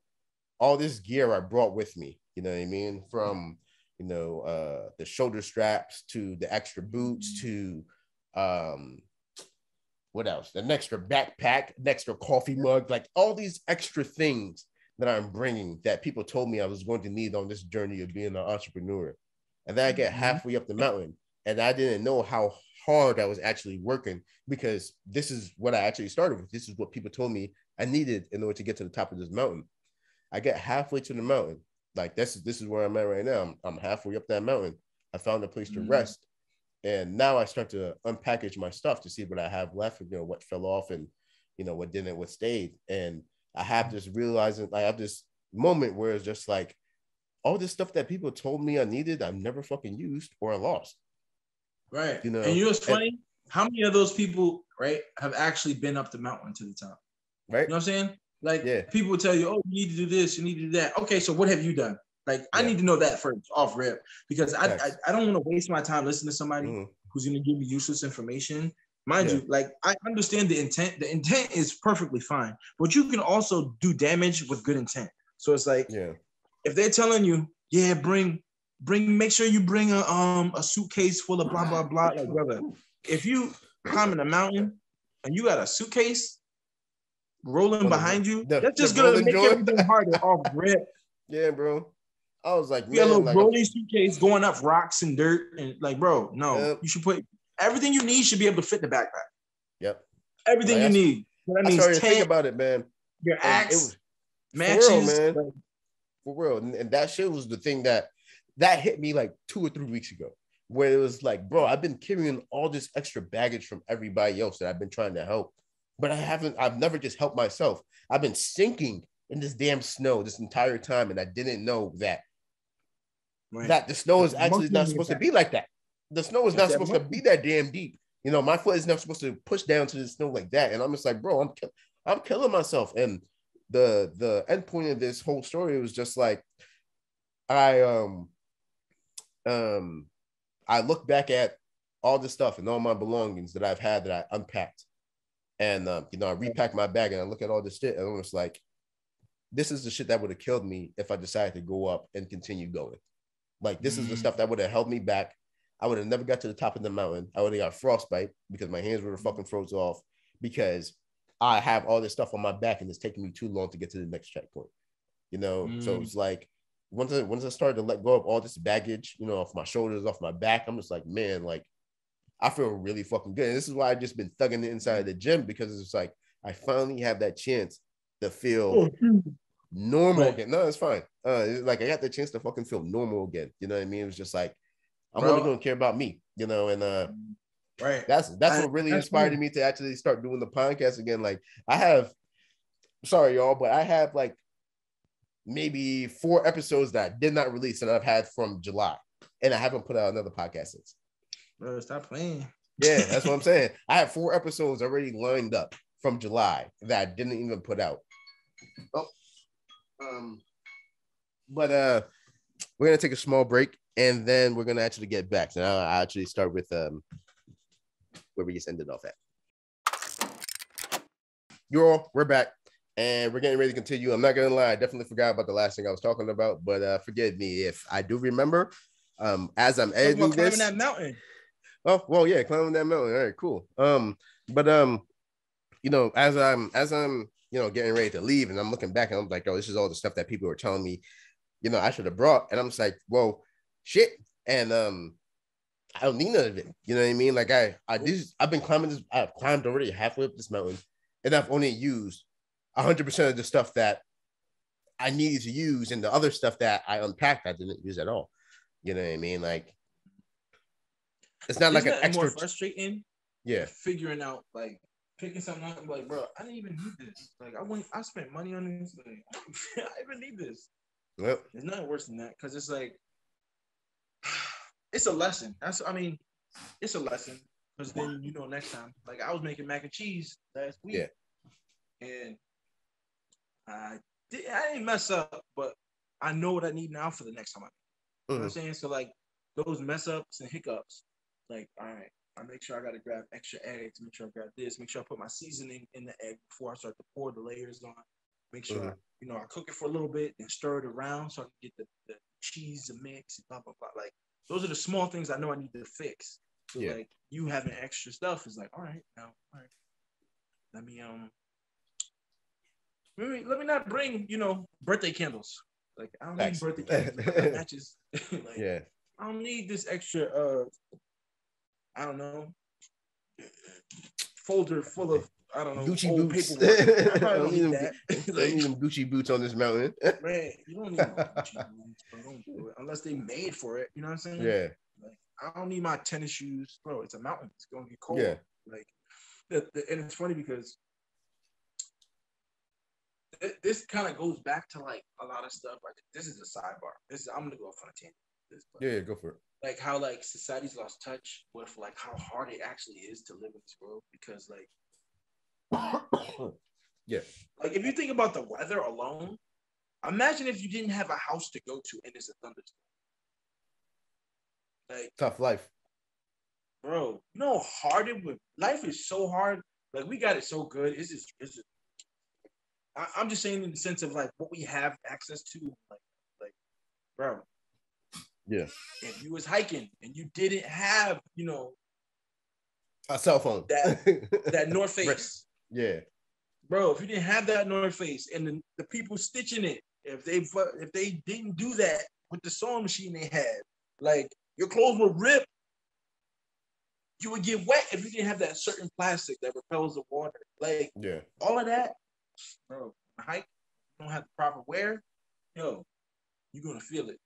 all this gear I brought with me, you know what I mean, from the shoulder straps to the extra boots to what else? An extra backpack, an extra coffee mug, like all these extra things that I'm bringing that people told me I was going to need on this journey of being an entrepreneur. And then I get halfway up the mountain and I didn't know how hard I was actually working, because this is what I actually started with. This is what people told me I needed in order to get to the top of this mountain. I get halfway to the mountain. Like this is where I'm at right now. I'm halfway up that mountain. I found a place to rest. And now I start to unpackage my stuff to see what I have left, you know, what fell off and, you know, what didn't, what stayed. And I have this realizing, I have this moment where it's just like, all this stuff that people told me I needed, I've never fucking used or I lost. Right. You know, and you know what's funny? How many of those people, right, have actually been up the mountain to the top? Right. You know what I'm saying? Like people will tell you, oh, you need to do this, you need to do that. Okay, so what have you done? Like, I need to know that first off rip, because I don't want to waste my time listening to somebody who's going to give me useless information. Mind you, like, I understand the intent. The intent is perfectly fine, but you can also do damage with good intent. So it's like, if they're telling you, make sure you bring a suitcase full of blah, blah, blah. Like, brother, if you climbing a mountain and you got a suitcase rolling behind you, that's just going to make everything harder off rip. Yeah, bro. I was like, You got a man, little like, rolling suitcase going up rocks and dirt, and like, bro, no, you should put everything you need should be able to fit in the backpack. Yep. Everything you need. So that I means started to think about it, man. your And it axe, was matches, for real, man. like, For real. And that shit was the thing that hit me like 2 or 3 weeks ago, where it was like, bro, I've been carrying all this extra baggage from everybody else that I've been trying to help, but I've never just helped myself. I've been sinking in this damn snow this entire time, and I didn't know that the snow is actually not supposed to be like that. The snow is not supposed to be that damn deep. You know, my foot is not supposed to push down to the snow like that. And I'm just like, bro, I'm killing myself. And the end point of this whole story was just like, I look back at all the stuff and all my belongings that I've had that I unpacked, and I repacked my bag and I look at all this shit, and I'm just like, this is the shit that would have killed me if I decided to go up and continue going. Like, this is the stuff that would have held me back. I would have never got to the top of the mountain. I would have got frostbite because my hands would have fucking froze off because I have all this stuff on my back and it's taking me too long to get to the next checkpoint. So it's like, once I started to let go of all this baggage, off my shoulders, off my back, I'm just like, man, like, I feel really fucking good. And this is why I've just been thugging the inside of the gym, because it's like, I finally have that chance to feel normal again. No, it's fine. It's like, I got the chance to fucking feel normal again. You know what I mean? It was just like, I'm only going to care about me, and right. That's what really inspired me to actually start doing the podcast again. Like, sorry y'all, but I have like maybe 4 episodes that I did not release and I've had from July, and I haven't put out another podcast since. Bro, stop playing. Yeah, that's what I'm saying. I have 4 episodes already lined up from July that I didn't even put out. But we're gonna take a small break, and then we're gonna actually get back. So now I actually start with where we just ended off at. We're back, and we're getting ready to continue. I'm not gonna lie, I definitely forgot about the last thing I was talking about, but forgive me if I do remember. As I'm editing this, climbing that mountain. Oh, well, yeah, climbing that mountain. All right, cool. But as I'm getting ready to leave, and I'm looking back, and I'm like, oh, this is all the stuff that people were telling me, I should have brought. And I'm just like, well, shit. And I don't need none of it. You know what I mean? Like, I've been climbing this. I've climbed already halfway up this mountain, and I've only used 100% of the stuff that I needed to use, and the other stuff that I unpacked, I didn't use at all. You know what I mean? Like, it's not like an extra. More frustrating. Yeah. Figuring out, like, picking something out and be like, bro, I didn't even need this. Like, I spent money on this. Like, I even need this. Yep. There's nothing worse than that, because it's like, it's a lesson. It's a lesson, because then next time, like, I was making mac and cheese last week, and I didn't mess up, but I know what I need now for the next time. You know what I'm saying? So, like, those mess ups and hiccups, like, all right, I make sure I got to grab extra eggs, make sure I grab this, make sure I put my seasoning in the egg before I start to pour the layers on. Make sure I cook it for a little bit and stir it around so I can get the cheese to mix and blah blah blah. Like, those are the small things I know I need to fix. So like, you having extra stuff is like, all right, let me let me not bring birthday candles. Like, I don't need birthday candles. Matches. Like, I don't need this extra I don't know, folder full of, I don't know, Gucci old boots. paperwork. I probably don't need that. Like, I need them Gucci boots on this mountain. Man, you don't need no Gucci boots, bro. Don't do it unless they made for it. You know what I'm saying? Yeah. Like, I don't need my tennis shoes, bro. It's a mountain. It's gonna get cold. Yeah. Like, and it's funny because this kind of goes back to, like, a lot of stuff. Like, this is a sidebar. I'm gonna go off on a tangent. Yeah, go for it. Like, how, like, society's lost touch with, like, how hard it actually is to live in this world, because, like, like, if you think about the weather alone, imagine if you didn't have a house to go to and it's a thunderstorm. Like, tough life, bro. You know how hard life is. So hard. Like, we got it so good. It's just I'm just saying in the sense of, like, what we have access to, like, bro. Yeah. If you was hiking and you didn't have, a cell phone, that North Face. Yeah. Bro, if you didn't have that North Face and the people stitching it, if they didn't do that, with the sewing machine they had. Like, your clothes would rip. You would get wet if you didn't have that certain plastic that repels the water. Like, all of that, bro, hike, you don't have the proper wear, yo, you're going to feel it,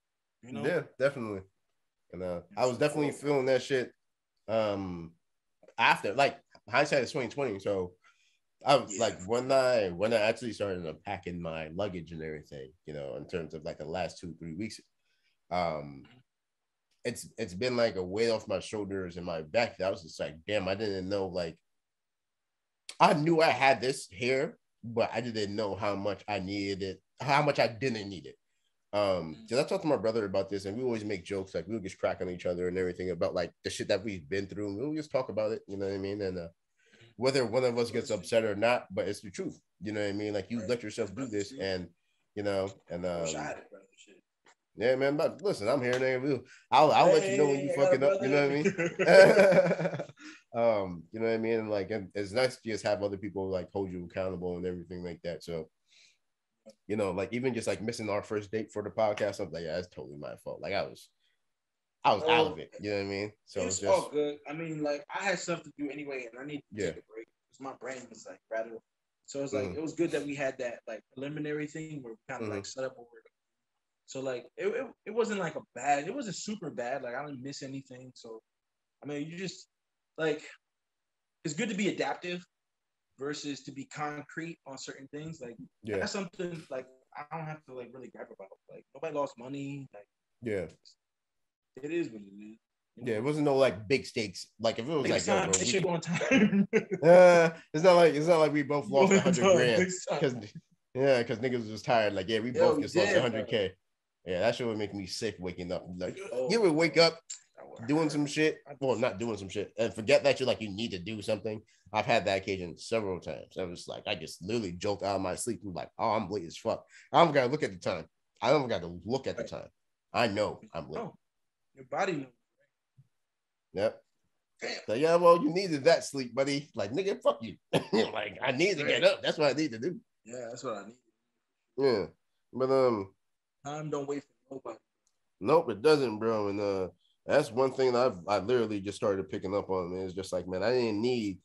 you know? Yeah, definitely. And I was definitely feeling that shit after, like, hindsight is 2020. So I was like, when I actually started unpacking my luggage and everything, you know, in terms of like the last 2-3 weeks, it's been like a weight off my shoulders and my back. I was just like, damn, I didn't know, like, I knew I had this here, but I didn't know how much I needed it, how much I didn't need it. Because I talked to my brother about this, and we always make jokes, like we'll just crack on each other and everything about like the shit that we've been through. We'll just talk about it, you know what I mean? And whether one of us gets upset or not, but it's the truth, you know what I mean? Like, you let yourself do this, and you know, and yeah, man. But listen, I'm here, nigga. I'll let you know when you fucking up. You know what I mean? You know what I mean? And like, and it's nice to just have other people like hold you accountable and everything like that. So, you know, like even just like missing our first date for the podcast, I'm like, yeah, that's totally my fault. Like I was out of it. You know what I mean? So it's just all good. I mean, like I had stuff to do anyway, and I need to take a break because my brain was like rather. So it's like it was good that we had that like preliminary thing where we kind of like set up what we're. So like it wasn't like it wasn't super bad. Like I didn't miss anything. So I mean, you just like it's good to be adaptive versus to be concrete on certain things. Like that's something like I don't have to like really gripe about. Like nobody lost money. Like it is what it is. Yeah, it wasn't no like big stakes. Like if it was like, yo, bro, it should go on time. It's not like we both lost $100,000 because niggas was tired. Like we both just lost $100K. Yeah, that shit would make me sick waking up. Like you would wake up doing some shit, well, not doing some shit, and forget that you need to do something. I've had that occasion several times. I was like, I just literally joked out of my sleep and like, oh, I'm late as fuck. I don't gotta look at the time. I don't gotta look at the time. I know I'm late. Your body knows. Yep. Damn. So yeah, well, you needed that sleep, buddy. Like, nigga, fuck you. Like, I need to get up. That's what I need to do. Yeah, that's what I need. Yeah, but time don't wait for nobody. Nope, it doesn't, bro. And that's one thing that I literally just started picking up on. Man, it's just like, man, I didn't need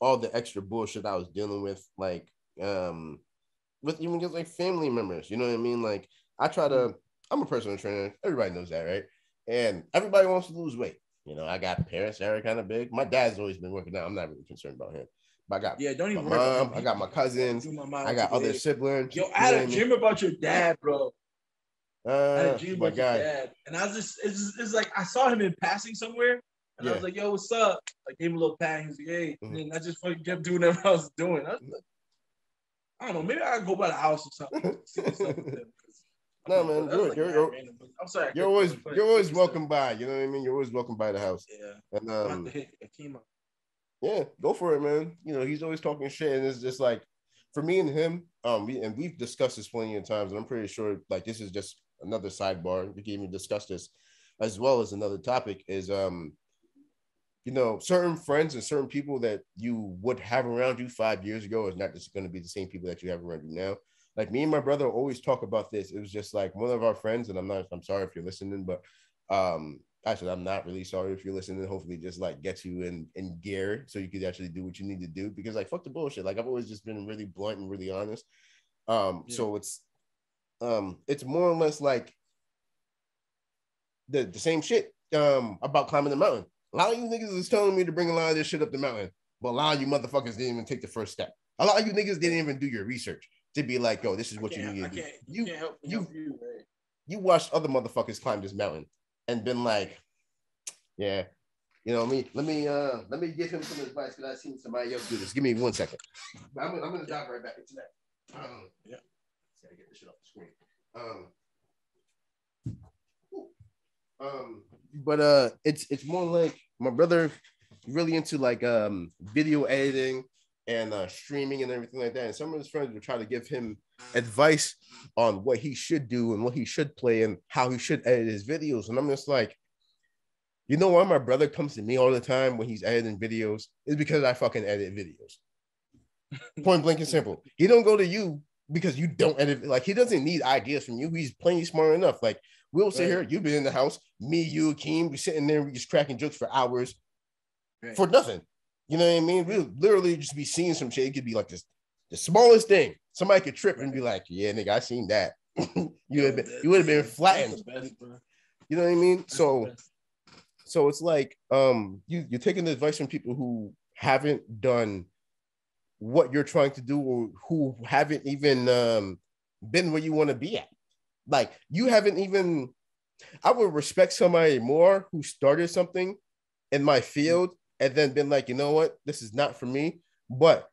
all the extra bullshit I was dealing with, like, with even just like family members. You know what I mean? Like, I'm a personal trainer. Everybody knows that, right? And everybody wants to lose weight. You know, I got parents that are kind of big. My dad's always been working out. I'm not really concerned about him. But I got my mom, I got my cousins, I got other siblings. Yo, I had a dream about your dad, bro. I had a dream about your dad. And I was just, it's like, I saw him in passing somewhere. And I was like, yo, what's up? I gave him a little pat. He was like, hey. And I just fucking kept doing whatever I was doing. I don't know. Maybe I could go by the house or something. No, man, I'm sorry. You're always welcome by. You know what I mean? You're always welcome by the house. Yeah. And yeah, go for it, man. You know, he's always talking shit, and it's just like for me and him. We've discussed this plenty of times, and I'm pretty sure like this is just another sidebar. We can even discuss this as well as another topic. Is you know, certain friends and certain people that you would have around you 5 years ago is not just going to be the same people that you have around you now. Like me and my brother always talk about this. It was just like one of our friends, and I'm sorry if you're listening, but actually I'm not really sorry if you're listening. Hopefully just like get you in gear so you could actually do what you need to do, because like fuck the bullshit. Like I've always just been really blunt and really honest. So it's more or less like the same shit about climbing the mountain. A lot of you niggas is telling me to bring a lot of this shit up the mountain, but a lot of you motherfuckers didn't even take the first step. A lot of you niggas didn't even do your research to be like, yo, this is what you need to do. You watched other motherfuckers climb this mountain and been like, yeah, you know me. Let me give him some advice because I've seen somebody else do this. Give me 1 second. I'm gonna dive right back into that. Yeah, gotta get this shit off the screen. But it's more like my brother really into like video editing and streaming and everything like that. And some of his friends would try to give him advice on what he should do and what he should play and how he should edit his videos. And I'm just like, you know why my brother comes to me all the time when he's editing videos? Is because I fucking edit videos. Point blank and simple. He don't go to you because you don't edit. Like he doesn't need ideas from you. He's plenty smart enough. Like We'll sit here. You've been in the house. Me, you, Akeem, we sitting there. We just cracking jokes for hours for nothing. You know what I mean? We'll literally just be seeing some shit. It could be like this, the smallest thing. Somebody could trip and be like, "Yeah, nigga, I seen that." you would have been flattened. Best, you know what I mean? That's So it's like you're taking the advice from people who haven't done what you're trying to do, or who haven't even been where you want to be at. Like you haven't even. I would respect somebody more who started something in my field and then been like, you know what, this is not for me. But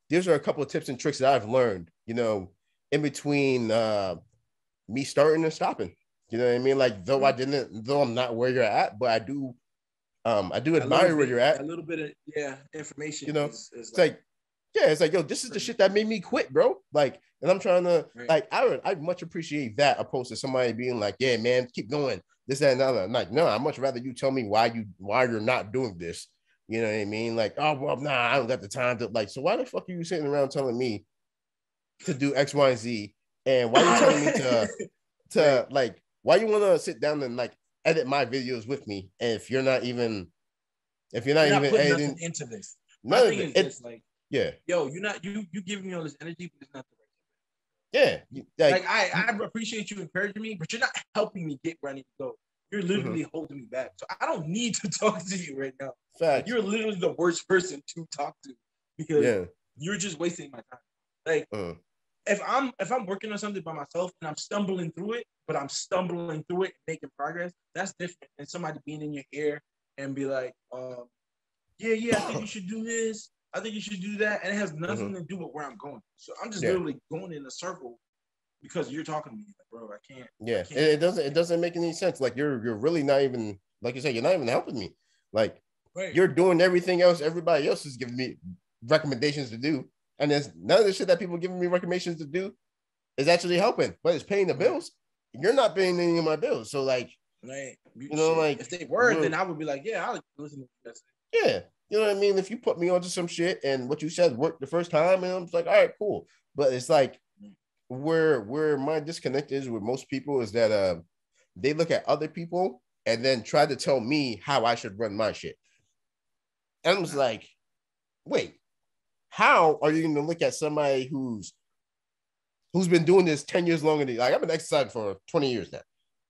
these are a couple of tips and tricks that I've learned, you know, in between me starting and stopping. You know what I mean? Like though I'm not where you're at, but I do admire where you're at. A little bit of information. You know, it's like it's like, yo, this is the shit that made me quit, bro. Like, and I'm trying to I'd much appreciate that opposed to somebody being like, yeah, man, keep going. This, that, and other. I'm like, no, I'd much rather you tell me why you're not doing this. You know what I mean? Like, oh well, nah, I don't got the time to like. So why the fuck are you sitting around telling me to do X, Y, and Z? And why are you telling me to like? Why you want to sit down and like edit my videos with me? And if you're not even editing into this, my thing is just like, yo, you giving me all this energy, but it's not the right. Yeah, like I appreciate you encouraging me, but you're not helping me get where I need to go. You're literally holding me back. So I don't need to talk to you right now. Fact. You're literally the worst person to talk to because you're just wasting my time. Like if I'm working on something by myself and I'm stumbling through it, and making progress, that's different than somebody being in your ear and be like, I think you should do this. I think you should do that. And it has nothing to do with where I'm going. So I'm just literally going in a circle because you're talking to me, like, bro. I can't. Yeah, it doesn't make any sense. Like you're really not even, like you said, you're not even helping me. Like you're doing everything else everybody else is giving me recommendations to do, and there's none of the shit that people giving me recommendations to do is actually helping, but it's paying the bills. You're not paying any of my bills, so like, you know, like if they were, then I would be like, yeah, I'll listen to that. Yeah, you know what I mean. If you put me onto some shit and what you said worked the first time, and I'm just like, all right, cool. But it's like where my disconnect is with most people is that they look at other people and then try to tell me how I should run my shit. And I was like, wait, how are you going to look at somebody who's been doing this 10 years longer than me? Like I've been exercising for 20 years now,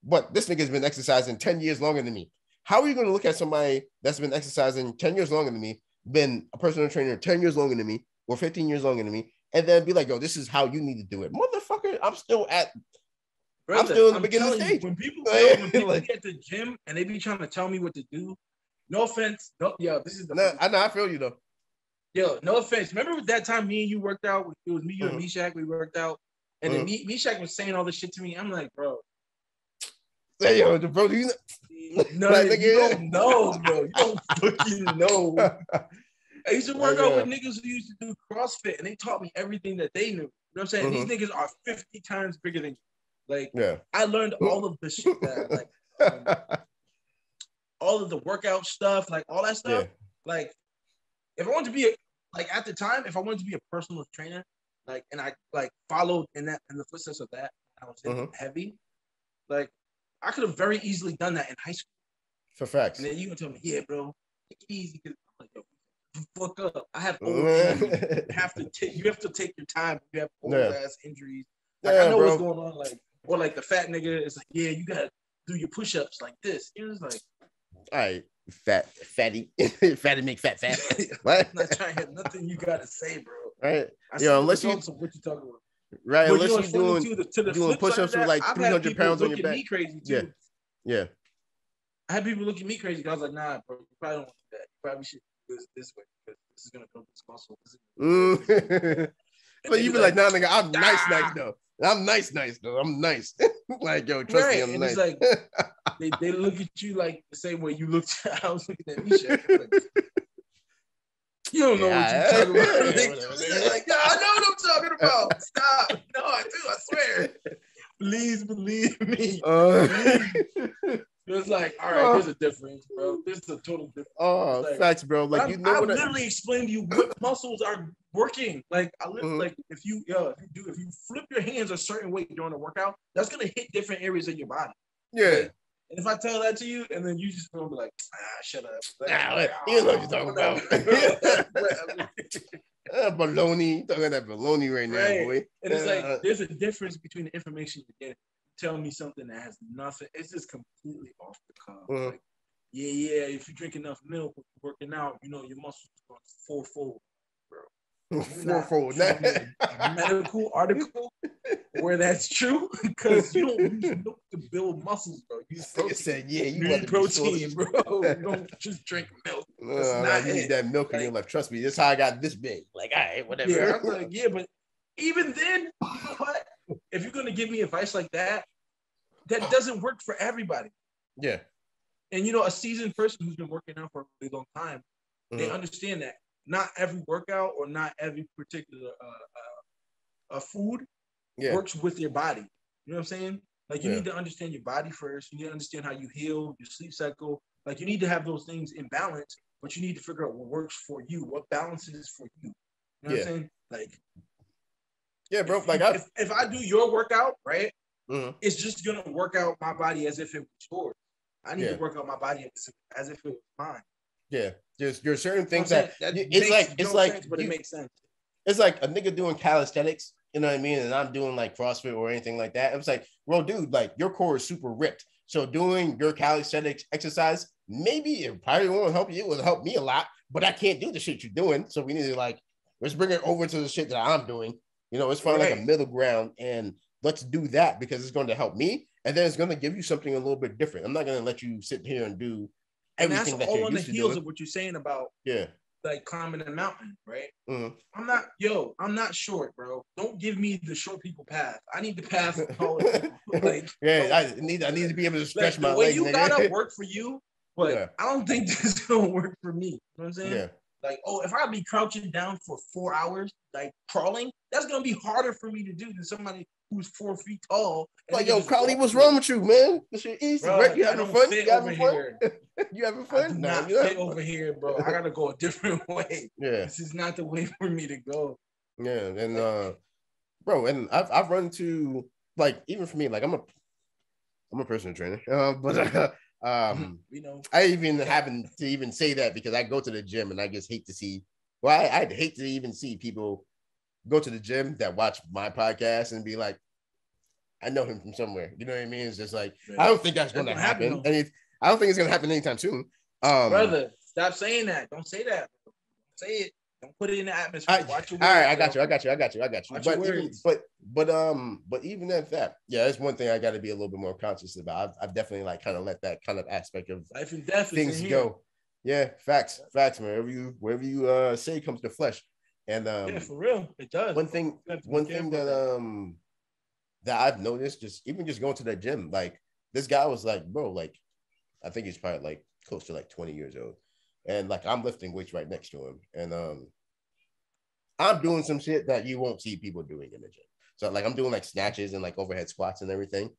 but this nigga's been exercising 10 years longer than me. How are you going to look at somebody that's been exercising 10 years longer than me, been a personal trainer 10 years longer than me, or 15 years longer than me, and then be like, yo, this is how you need to do it? Motherfucker, I'm still in the beginning stage. When people get at the gym and they be trying to tell me what to do, no offense. This is the I feel you though. Yo, no offense. Remember that time me and you worked out? It was me, you, and Meshach. We worked out. And then Meshach was saying all this shit to me. I'm like, bro. Hey, yo, bro, do you know? No, you don't know, bro. You don't fucking know. I used to work out with niggas who used to do CrossFit, and they taught me everything that they knew. You know what I'm saying? These niggas are 50 times bigger than you. Like, I learned all of the shit that, like, all of the workout stuff, like, all that stuff. Like, if I wanted to be, at the time, if I wanted to be a personal trainer, like, and I, like, followed in the footsteps of that, I was heavy, like, I could have very easily done that in high school. For facts. And then you gonna tell me, yeah, bro, take it easy. I'm like, yo, fuck up. I have old injuries. You have to take your time. You have old ass injuries. Like, I know what's going on. Like, or like the fat nigga is like, yeah, you gotta do your push-ups like this. It was like, all right, fatty make fat. What? I'm not trying to have nothing you gotta say, bro. Right. Unless you what you talking about. Right, but unless you're doing push-ups with like 300 pounds on your back. Me crazy too. Yeah. I had people look at me crazy because I was like, nah, bro, you probably don't want to do that. You probably should do this way because this is gonna build this muscle. But you be like, nah, nigga, I'm nice though. I'm nice though. I'm nice. Like, yo, trust me, I'm nice. It's like they look at you like the same way you looked. I was looking at me. Like, you don't know what you're talking about. Like, I know what I'm talking about. Stop. No, I do. I swear. Please believe me. It's like, all right, there's a difference, bro. There's a total difference. Oh, like, facts, bro. Like you know I what? Literally explained to you what muscles are working. Like like if you flip your hands a certain way during a workout, that's gonna hit different areas of your body. Yeah. Right? And if I tell that to you, and then you just gonna be like, shut up. Like, you know what you're talking about. Baloney, talking that baloney right now, boy. And it's like there's a difference between the information you get. Tell me something that has nothing. It's just completely off the cuff. Like, if you drink enough milk working out, your muscles are fourfold, bro. Fourfold. Medical article where that's true, because you don't use milk to build muscles, bro. You use protein. Said, you need protein, bro. You don't just drink milk. You need that milk in your life. Trust me, this is how I got this big. Like, all right, whatever. Yeah, I'm like, but even then, you know what? If you're gonna give me advice like that, that doesn't work for everybody. Yeah. And a seasoned person who's been working out for a really long time, they understand that not every workout or not every particular food works with your body. You know what I'm saying? Like you need to understand your body first. You need to understand how you heal, your sleep cycle. Like you need to have those things in balance, but you need to figure out what works for you, what balances for you. You know what I'm saying? Like, yeah, bro. If I do your workout, right, it's just gonna work out my body as if it was yours. I need to work out my body as if it was mine. Yeah, there's certain things that it's like sense, but it makes sense. It's like a nigga doing calisthenics, you know what I mean, and I'm doing like CrossFit or anything like that. It's like, well, dude, like your core is super ripped, so doing your calisthenics exercise, maybe it probably won't help you. It will help me a lot, but I can't do the shit you're doing, so we need to let's bring it over to the shit that I'm doing. Let's find like a middle ground and let's do that because it's going to help me. And then it's going to give you something a little bit different. I'm not going to let you sit here and do everything that you're used to doing. And that's all on the heels of what you're saying about like climbing a mountain, right? I'm not short, bro. Don't give me the short people path. I need the path of taller people. I need to be able to stretch my legs. You gotta work for you, but I don't think this is gonna work for me. You know what I'm saying? Yeah. Like, if I be crouching down for 4 hours, like crawling, that's gonna be harder for me to do than somebody who's 4 feet tall. Like, yo, Kahli, what's wrong with you, man? This shit easy, right? You having fun? You having fun? You having fun? I do not fit over here, bro. I gotta go a different way. Yeah, this is not the way for me to go. Yeah, and bro, and I've run to, like, even for me, like I'm a personal trainer, but I even happen to even say that because I go to the gym and I just hate to see. Well, I'd hate to even see people go to the gym that watch my podcast and be like, I know him from somewhere. You know what I mean? It's just like, I don't think that's going to happen. And I don't think it's going to happen anytime soon. Brother, stop saying that. Don't say that. Say it. Don't put it in the atmosphere. Watch your words. All right, I got you. But even at that, that's one thing I got to be a little bit more conscious about. I've definitely like kind of let that kind of aspect of life and death things go. Yeah, facts, man. Wherever you say comes to flesh. And for real, it does. One thing that I've noticed, just going to that gym, like this guy was like, bro, like I think he's probably like close to like 20 years old. And like I'm lifting weights right next to him. And I'm doing some shit that you won't see people doing in the gym. So like I'm doing like snatches and like overhead squats and everything.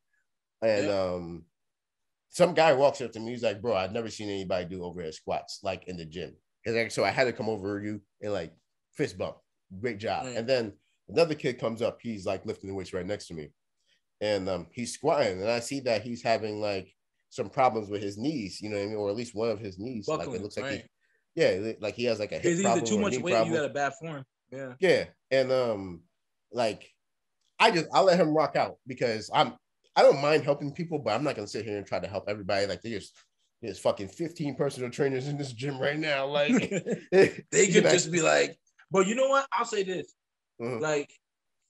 And some guy walks up to me, he's like, bro, I've never seen anybody do overhead squats like in the gym. And like, so I had to come over you and like fist bump. Great job. And then another kid comes up, he's like lifting the weights right next to me. And he's squatting, and I see that he's having like some problems with his knees, you know what I mean? Or at least one of his knees. Buckling, like it looks like like he has like a hip problem. Either too much weight, problem. You got a bad form. Yeah. Yeah. And like I'll let him rock out because I don't mind helping people, but I'm not gonna sit here and try to help everybody. Like there's fucking 15 personal trainers in this gym right now. Like they could just be like, but you know what? I'll say this. Like,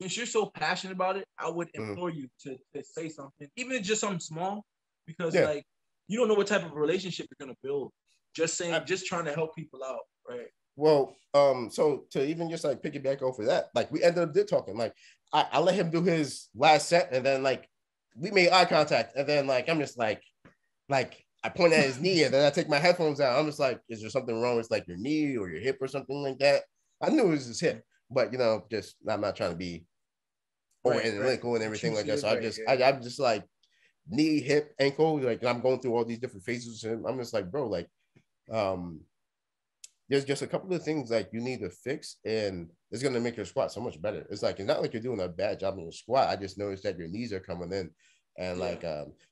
since you're so passionate about it, I would implore you to say something, even if it's just something small, because like you don't know what type of relationship you're gonna build. Just saying, just trying to help people out, right? Well, so to even just like pick it back over that, like we ended up talking. Like I let him do his last set, and then like we made eye contact, and then like I'm just like I point at his knee, and then I take my headphones out. I'm just like, is there something wrong with like your knee or your hip or something like that? I knew it was his hip, but I'm not trying to be over analytical and everything like that. So I'm just like, knee, hip, ankle. Like, and I'm going through all these different phases, and I'm just like, bro, like, there's just a couple of things like you need to fix, and it's gonna make your squat so much better. It's like it's not like you're doing a bad job in your squat. I just noticed that your knees are coming in, and like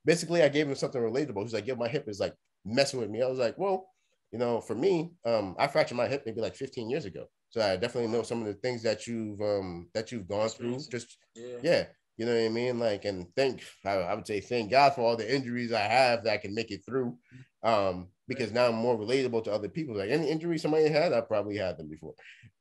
basically, I gave him something relatable. He's like, "Yo, my hip is like messing with me." I was like, "Well, you know, for me, I fractured my hip maybe like 15 years ago, so I definitely know some of the things that you've gone through. Just yeah, you know what I mean? Like, and I would say thank God for all the injuries I have that I can make it through. Because now I'm more relatable to other people. Like any injury somebody had, I probably had them before.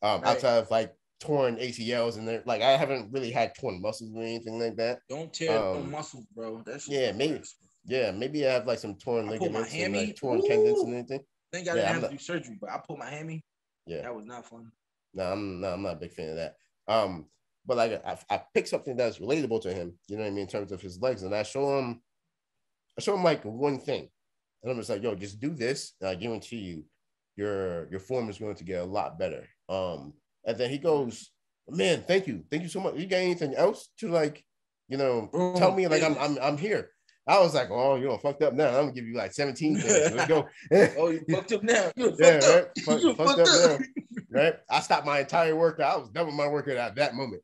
Outside of like torn ACLs and they're like I haven't really had torn muscles or anything like that. Don't tear no muscles, bro. That's maybe I have like some torn ligaments and like torn tendons and anything. Thank God I didn't have to do surgery, but I pulled my hammy. Yeah, that was not fun. No, I'm not a big fan of that. But like I picked something that's relatable to him, you know what I mean, in terms of his legs, and I show him like one thing. And I'm just like, yo, just do this. And I guarantee you, your form is going to get a lot better. And then he goes, man, thank you so much. You got anything else to like, you know, tell me? Like I'm here. I was like, oh, you know, fucked up now. I'm gonna give you like 17 things. Let's go. Oh, you fucked up now. Right? Fucked up now. Right? I stopped my entire workout. I was done with my workout at that moment.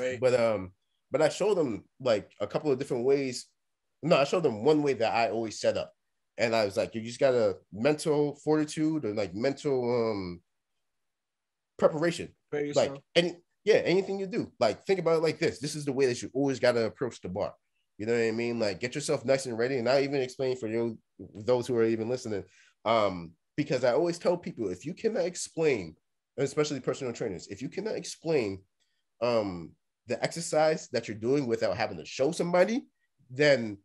But I showed them like a couple of different ways. No, I showed them one way that I always set up. And I was like, you just got a mental fortitude or like mental preparation. Like anything you do. Like think about it like this. This is the way that you always gotta approach the bar. You know what I mean? Like get yourself nice and ready. And I even explain for you those who are even listening. Because I always tell people if you cannot explain, especially personal trainers, if you cannot explain the exercise that you're doing without having to show somebody, then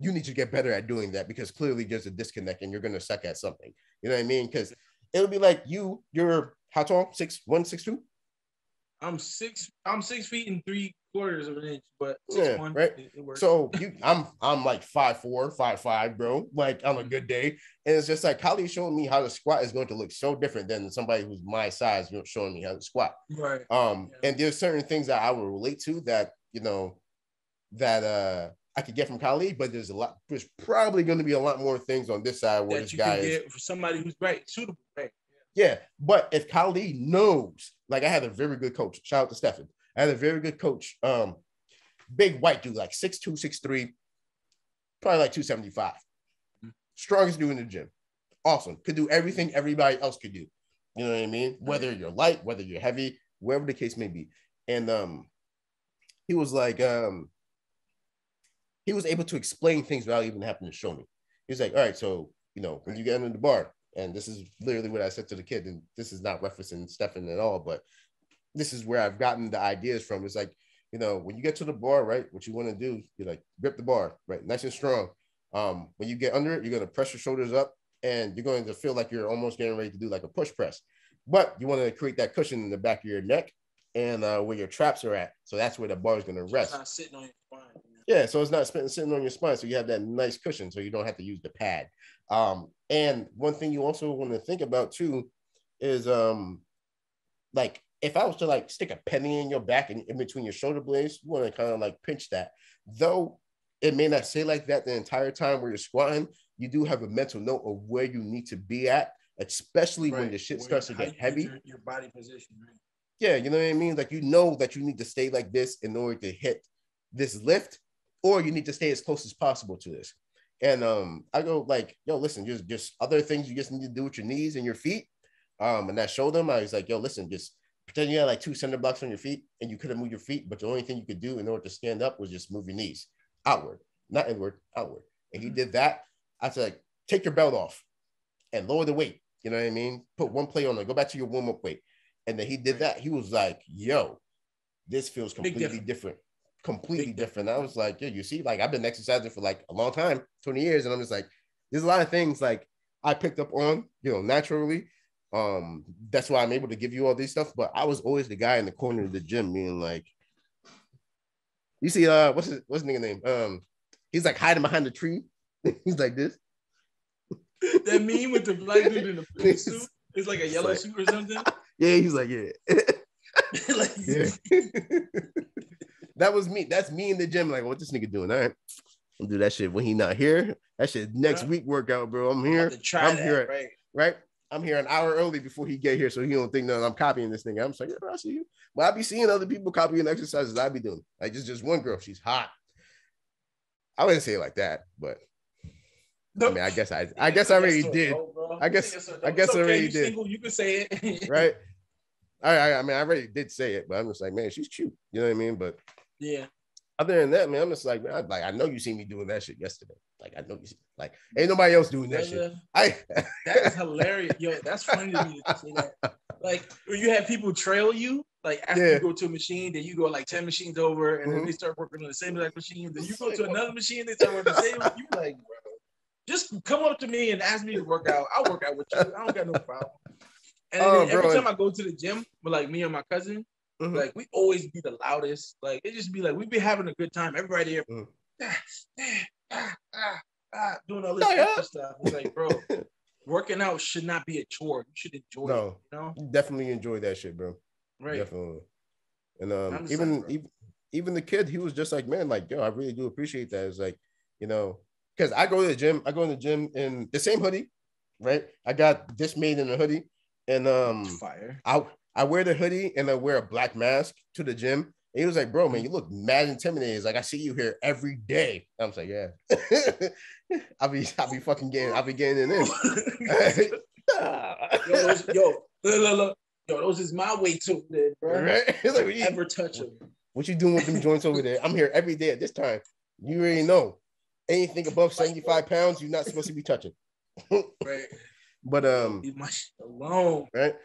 you need to get better at doing that because clearly there's a disconnect and you're going to suck at something. You know what I mean? Because it'll be like you're how tall? 6'1", 6'2"? I'm 6 feet and 3/4 of an inch, but 6'1", right? It works. So I'm like 5'4", 5'5", bro, like on a good day. And it's just like Kahli showing me how to squat is going to look so different than somebody who's my size showing me how to squat. Right. And there's certain things that I will relate to that, you know, that I could get from Kahli, but there's probably going to be a lot more things on this side where that this you guy can is get for somebody who's suitable, right? Yeah, but if Kahli knows, like I had a very good coach. Shout out to Stefan. I had a very good coach. Big white dude, like 6'2", 6'3", probably like 275. Strongest dude in the gym. Awesome. Could do everything everybody else could do. You know what I mean? Whether you're light, whether you're heavy, wherever the case may be. And he was like, he was able to explain things without even having to show me. He was like, all right, so, you know, when you get into the bar, and this is literally what I said to the kid, and this is not referencing Stefan at all, but this is where I've gotten the ideas from. It's like, you know, when you get to the bar, right, what you want to do, you like grip the bar, right, nice and strong. When you get under it, you're going to press your shoulders up, and you're going to feel like you're almost getting ready to do like a push press. But you want to create that cushion in the back of your neck and where your traps are at. So that's where the bar is going to rest. It's not sitting on your spine. Yeah, so it's not sitting on your spine, so you have that nice cushion, so you don't have to use the pad. And one thing you also want to think about too is like if I was to like stick a penny in your back and in between your shoulder blades, you want to kind of like pinch that. Though it may not say like that the entire time where you're squatting, you do have a mental note of where you need to be at, especially when the shit starts to get heavy. Your body position, right? Yeah, you know what I mean? Like you know that you need to stay like this in order to hit this lift, or you need to stay as close as possible to this. And I go like, yo, listen, just other things you just need to do with your knees and your feet. And I showed them, I was like, yo, listen, just pretend you had like 2 cinder blocks on your feet and you couldn't move your feet, but the only thing you could do in order to stand up was just move your knees outward, not inward, outward. And he did that. I said, like, take your belt off and lower the weight. You know what I mean? Put one plate on there, go back to your warm-up weight. And then he did that. He was like, yo, this feels completely different. Completely different. I was like, yeah, you see, like I've been exercising for like a long time, 20 years. And I'm just like, there's a lot of things like I picked up on, you know, naturally. That's why I'm able to give you all these stuff. But I was always the guy in the corner of the gym being like, you see, what's his nigga name? He's like hiding behind the tree. He's like this. That meme with the black dude in the suit. It's like a yellow suit or something. Yeah, he's like, yeah. Like, yeah. That was me. That's me in the gym. Like, what this nigga doing? All right, I'll do that shit when he not here. That shit next week workout, bro. I'm here. I'm here. Right. I'm here an hour early before he get here, so he don't think that I'm copying this thing. I'm just like, yeah, bro, I see you. But I be seeing other people copying exercises I be doing. Like, just one girl, she's hot. I wouldn't say it like that, but I mean, I guess I already did. I guess I already did. Single, you can say it, right? I mean, I already did say it, but I'm just like, man, she's cute. You know what I mean? But yeah. Other than that, man, I'm just like, man, I know you see me doing that shit yesterday. Like, I know you see, like, ain't nobody else doing that shit. That is hilarious. Yo, that's funny to me to say that. Like, when you have people trail you, like, after you go to a machine, then you go like 10 machines over, and then they start working on the same exact machine. Then you go to another machine, they start working the same. You like, bro, just come up to me and ask me to work out. I'll work out with you. I don't got no problem. And then every time I go to the gym with like me and my cousin, like we always be the loudest. Like it just be like we be having a good time. Everybody there, doing all this extra stuff. It's like, bro, working out should not be a chore. You should enjoy it. You know, definitely enjoy that shit, bro. Right, definitely. And even the kid, he was just like, man, like, yo, I really do appreciate that. It's like, you know, because I go to the gym. I go in the gym in the same hoodie, right? I got this made in a hoodie. And fire. I wear the hoodie and I wear a black mask to the gym. And he was like, bro, man, you look mad intimidating. He's like, I see you here every day. I'm like, yeah. I'll be fucking getting it in. Yo, those is my way too, bro. Right? Like, you ever touch them? What you doing with them joints over there? I'm here every day at this time. You already know. Anything above 75 pounds, you're not supposed to be touching. Right. But leave my shit alone, right?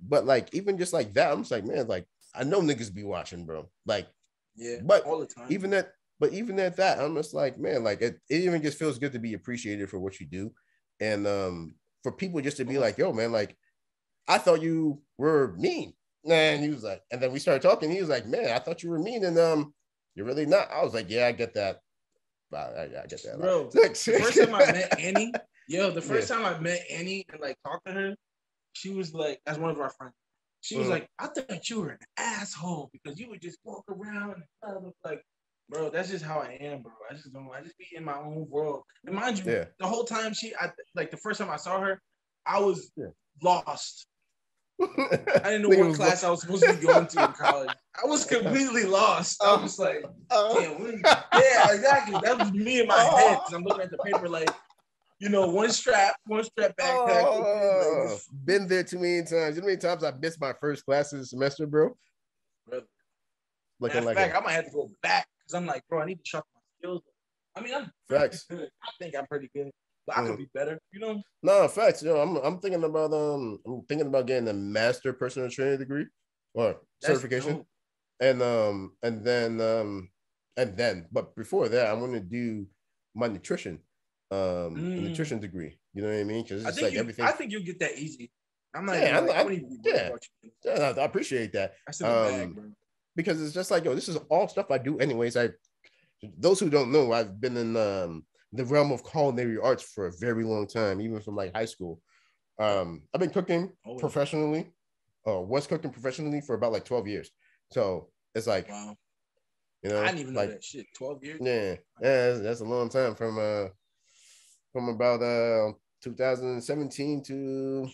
But like even just like that, I'm just like, man, like I know niggas be watching, bro. Like, yeah, but all the time. Even at that, I'm just like, man, like it even just feels good to be appreciated for what you do, and for people just to be like, yo, man, like I thought you were mean, and he was like, and then we started talking. He was like, man, I thought you were mean, and you're really not. I was like, yeah, I get that. I get that, bro. The first time I met Annie. Yo, the first time I met Annie and like talked to her, she was like, as one of our friends, she was like, I thought you were an asshole because you would just walk around and like, bro, that's just how I am, bro. I just be in my own world. And mind you, the whole time the first time I saw her, I was lost. I didn't know what class I was supposed to be going to in college. I was completely lost. I was like, damn, yeah, exactly. That was me in my head because I'm looking at the paper like, you know, one strap backpack. Been there too many times. You know how many times I missed my first class of the semester, bro? Looking like I might have to go back because I'm like, bro, I need to sharpen my skills. I mean, I'm facts. Good. I think I'm pretty good, but I could be better. You know? No, facts. You know, I'm thinking about getting a master personal training degree or certification, and then, but before that, I want to do my nutrition. A nutrition degree, you know what I mean? Because it's like everything. I think you'll get that easy. I'm not. I appreciate that. That's in the bag, bro. Because it's just like, yo, this is all stuff I do anyways. Those who don't know, I've been in the realm of culinary arts for a very long time, even from like high school. I've been cooking professionally. Was cooking professionally for about like 12 years. So it's like, wow. You know, I didn't even know that shit. 12 years. Yeah, that's a long time from about 2017 to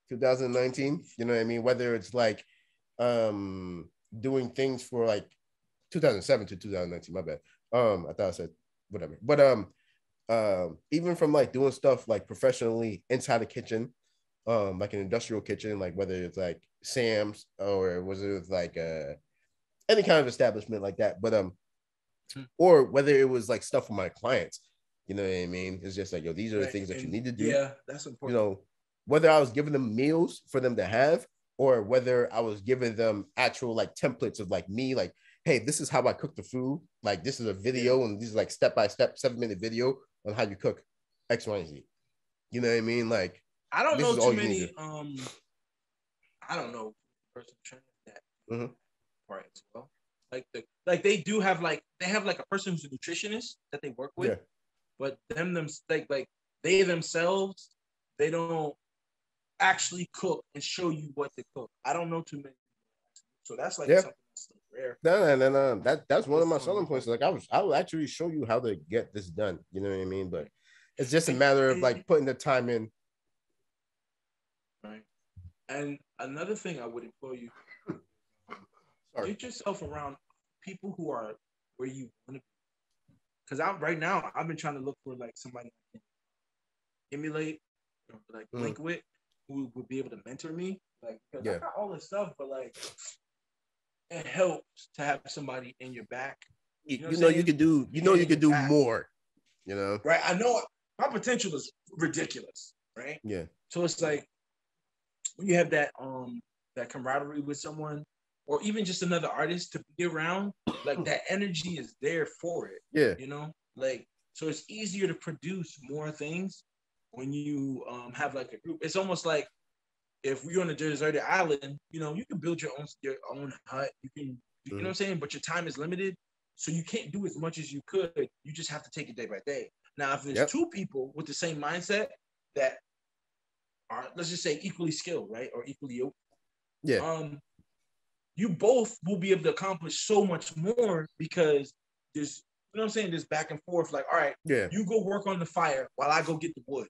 2019. You know what I mean? Whether it's like doing things for like 2007 to 2019. My bad. I thought I said whatever. But even from like doing stuff like professionally inside the kitchen, like an industrial kitchen, like whether it's like Sam's or was it like any kind of establishment like that, but or whether it was like stuff for my clients, you know what I mean? It's just like, yo, these are the things that you need to do. Yeah, that's important. You know, whether I was giving them meals for them to have, or whether I was giving them actual like templates of like me, like, hey, this is how I cook the food. Like this is a video, and this is like step-by-step 7-minute video on how you cook X, Y, and Z. You know what I mean? Like, I don't know too many. I don't know person training that part as well. Like they do have like a person who's a nutritionist that they work with, but they themselves, they don't actually cook and show you what to cook. I don't know too many, so that's like something rare. No. That's one of my selling points. Like I will actually show you how to get this done. You know what I mean? But it's just a matter of like putting the time in. Right. And another thing I would implore you, get yourself around people who are where you want to be. Because right now I've been trying to look for like somebody I can emulate, or like link with, who would be able to mentor me. Like, because I got all this stuff, but like, it helps to have somebody in your back. You know you could do. You know you could do back. more. You know, right? I know my potential is ridiculous, right? Yeah. So it's like when you have that camaraderie with someone, or even just another artist to be around, like that energy is there for it. Yeah. You know, like, so it's easier to produce more things when you have like a group. It's almost like if we're on a deserted island, you know, you can build your own hut. You can, you know what I'm saying? But your time is limited. So you can't do as much as you could. You just have to take it day by day. Now, if there's two people with the same mindset that are, let's just say, equally skilled, right? Or equally yoked. Yeah. You both will be able to accomplish so much more because there's, you know what I'm saying? There's back and forth. Like, all right, you go work on the fire while I go get the wood.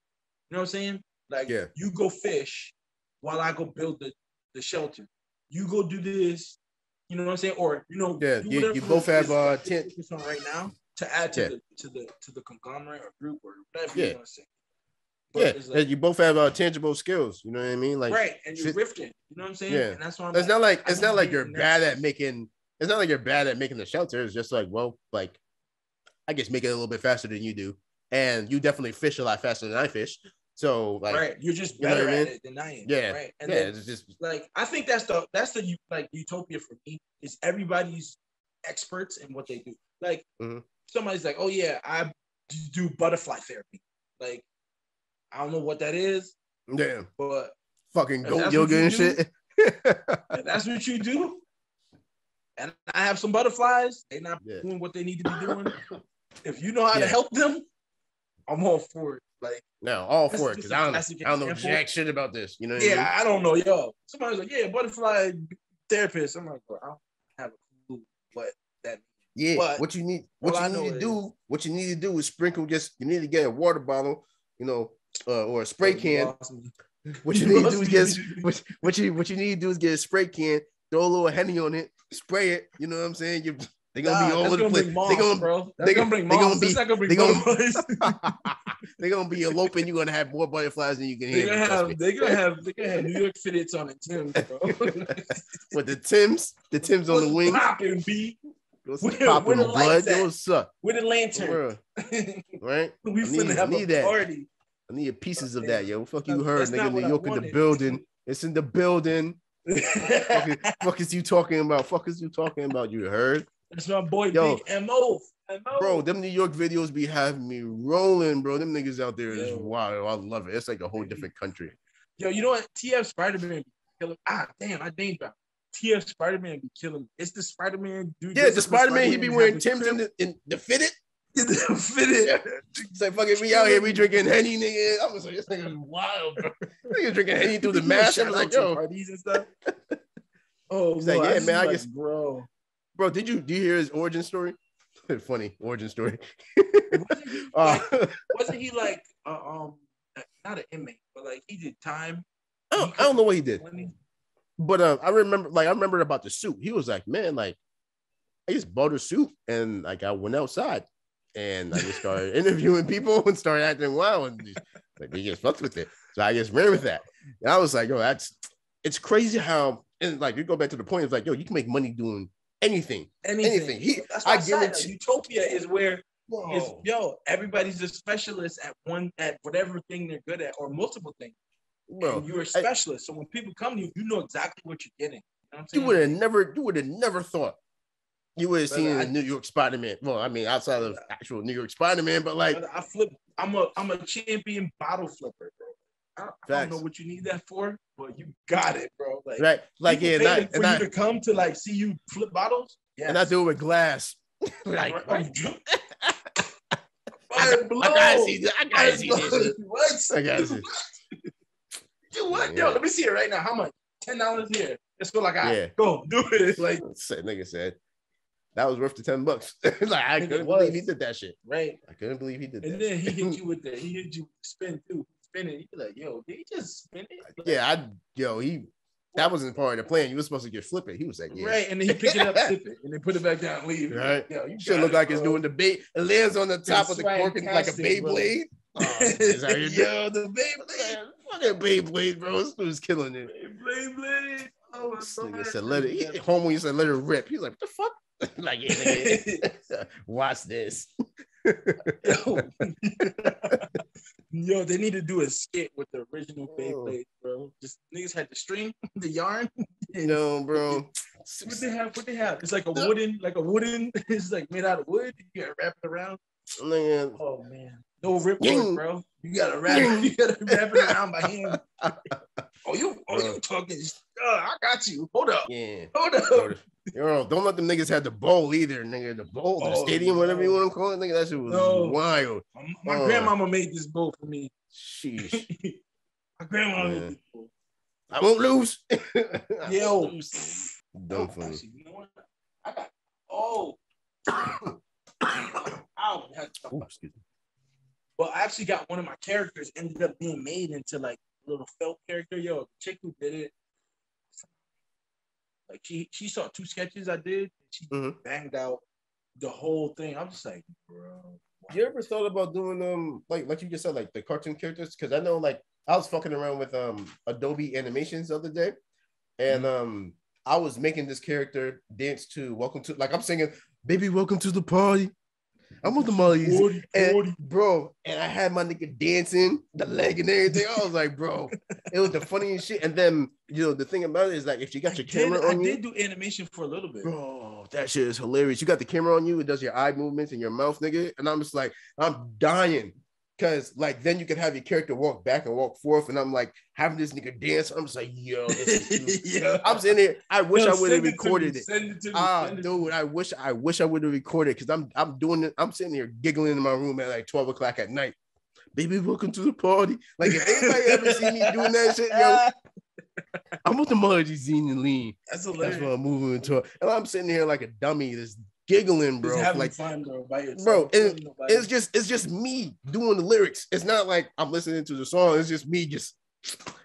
You know what I'm saying? Like, you go fish while I go build the shelter. You go do this. You know what I'm saying? Or, you know, you both have tent on right now to add to the conglomerate or group or whatever you want to say. But like, you both have tangible skills. You know what I mean? Like, right, and you're rifting. You know what I'm saying? Yeah, and that's why it's not like you're bad at making. It's not like you're bad at making the shelter. It's just like, well, like, I guess make it a little bit faster than you do, and you definitely fish a lot faster than I fish. So, like, right, you're just better at it than I am. Yeah, right. And then, it's just like, I think that's the like utopia for me is everybody's experts in what they do. Like, somebody's like, oh yeah, I do butterfly therapy. Like, I don't know what that is. Damn. But fucking goat yoga and shit. If that's what you do, and I have some butterflies, they're not doing what they need to be doing. If you know how to help them, I'm all for it. Like, no, all for it, because I don't know jack shit about this. You know what I mean? I don't know, yo. Somebody's like, yeah, butterfly therapist. I'm like, bro, I don't have a clue what that means. Yeah, but what you need to do is sprinkle. You need to get a water bottle, you know, or a spray can. What you need to do is get what you need to do is get a spray can, throw a little Henny on it, spray it. You know what I'm saying? They're gonna be all over the place. They're gonna bring moss. They're gonna be eloping. You're gonna have more butterflies than you can handle. They're gonna have New York fitteds on the Tims, bro. With the Tims on the wing. Popping beat. Popping blood. What's up? With a lantern. Right? We finna have a party. I need pieces of that, yo. Fuck you heard, nigga. New York in the building. It's in the building. Fuck is you talking about? You heard? That's my boy, Big M.O. Bro, them New York videos be having me rolling, bro. Them niggas out there is wild. I love it. It's like a whole different country. Yo, you know what? TF Spider-Man be killing. Damn, I named him. TF Spider-Man be killing. It's the Spider-Man dude. Yeah, the Spider-Man, he be wearing Timbs in the fitted. Fitted. It's like, fucking, we out here, we drinking Henny, nigga. I was like, this nigga is wild, bro. Nigga drinking Henny through the mask. I was like, yo. Parties and stuff. Oh, he's like, yeah, man, I guess, bro. Bro, do you hear his origin story? Funny origin story. Wasn't he like not an inmate, but like he did time? I don't know what he did. But I remember about the suit. He was like, man, like, I just bought a suit and like I went outside and I just started interviewing people and started acting wild and just, like, they just fucked with it. So I just ran with that. And I was like, yo, it's crazy how, and like you go back to the point, it's like, yo, you can make money doing anything. I guarantee utopia is where everybody's a specialist at whatever thing they're good at or multiple things. Bro, and you're a specialist. So when people come to you, you know exactly what you're getting. You would have never thought you would have seen a New York Spider-Man. Well, I mean, outside of actual New York Spider-Man, but like I'm a champion bottle flipper, bro. I don't know what you need that for, but you got it, bro. Like, right? Like, yeah, for you to come to like see you flip bottles, and I do it with glass. Like, I gotta see this. I gotta see this. What? I gotta see. Do what? Yo, let me see it right now. How much? $10 here. It's feel like I go do it. Like nigga said. That was worth the $10. Like I couldn't believe he did that shit. Right. I couldn't believe he did that. And then he hit you with the spin too. Spinning. You be like, yo, did he just spin it? Like, that wasn't part of the plan. You were supposed to get flip it. He was like, yeah. Right. And then he pick it up, sip it, and then put it back down and leave. Right. Like, yo, you should look like it's doing the bait. It lands on the top of the cork like a Beyblade. Yo, the Beyblade. Fucking Beyblade, bro. This dude's killing it. Beyblade. Oh, so nigga said, let it. Homie, you said, let it rip. He's like, what the fuck? Like, yeah, watch this. Yo, they need to do a skit with the original Beyblade, bro. Just niggas had the string, the yarn. No, bro. What they have? It's like a wooden. It's like made out of wood. You gotta wrap it around. Man. Oh man, no ripcord, bro. You gotta wrap it around by hand. You talking? I got you. Hold up. Yeah. Hold up. Yo, don't let them niggas have the bowl either, nigga. The bowl, the stadium, whatever you want to call it, nigga. That shit was wild. My grandmama made this bowl for me. Sheesh. My grandmama made this bowl. I won't lose. Yo. Dumb funny. Actually, you know what? I got Ow. Excuse me. Well, I actually got one of my characters ended up being made into like a little felt character. Yo, the chick who did it, like she saw 2 sketches I did. She banged out the whole thing. I'm just like, bro. You ever thought about doing like you just said, like the cartoon characters? Because I know like I was fucking around with Adobe Animations the other day, and I was making this character dance to Welcome to, like I'm singing, baby, welcome to the party. I'm with the Mollies, and bro, and I had my nigga dancing, the leg and everything. I was like, bro, it was the funniest shit. And then, you know, the thing about it is like, if you got your camera on you, I did do animation for a little bit, bro. That shit is hilarious. You got the camera on you, it does your eye movements and your mouth, nigga. And I'm just like, I'm dying. Cause like then you could have your character walk back and walk forth, and I'm like having this nigga dance. I'm just like, yo, this is yeah. I'm sitting there. I wish I would have recorded it. Send it to me. Dude, I wish I would have recorded because I'm doing it. I'm sitting here giggling in my room at like 12 o'clock at night. Baby, welcome to the party. Like if anybody ever see me doing that shit, yo, I'm with the Margie Zine and Lean. That's hilarious. That's what I'm moving into. And I'm sitting here like a dummy. This giggling, bro. Just having like fun, bro. By yourself, bro, it's just me doing the lyrics. It's not like I'm listening to the song. It's just me just.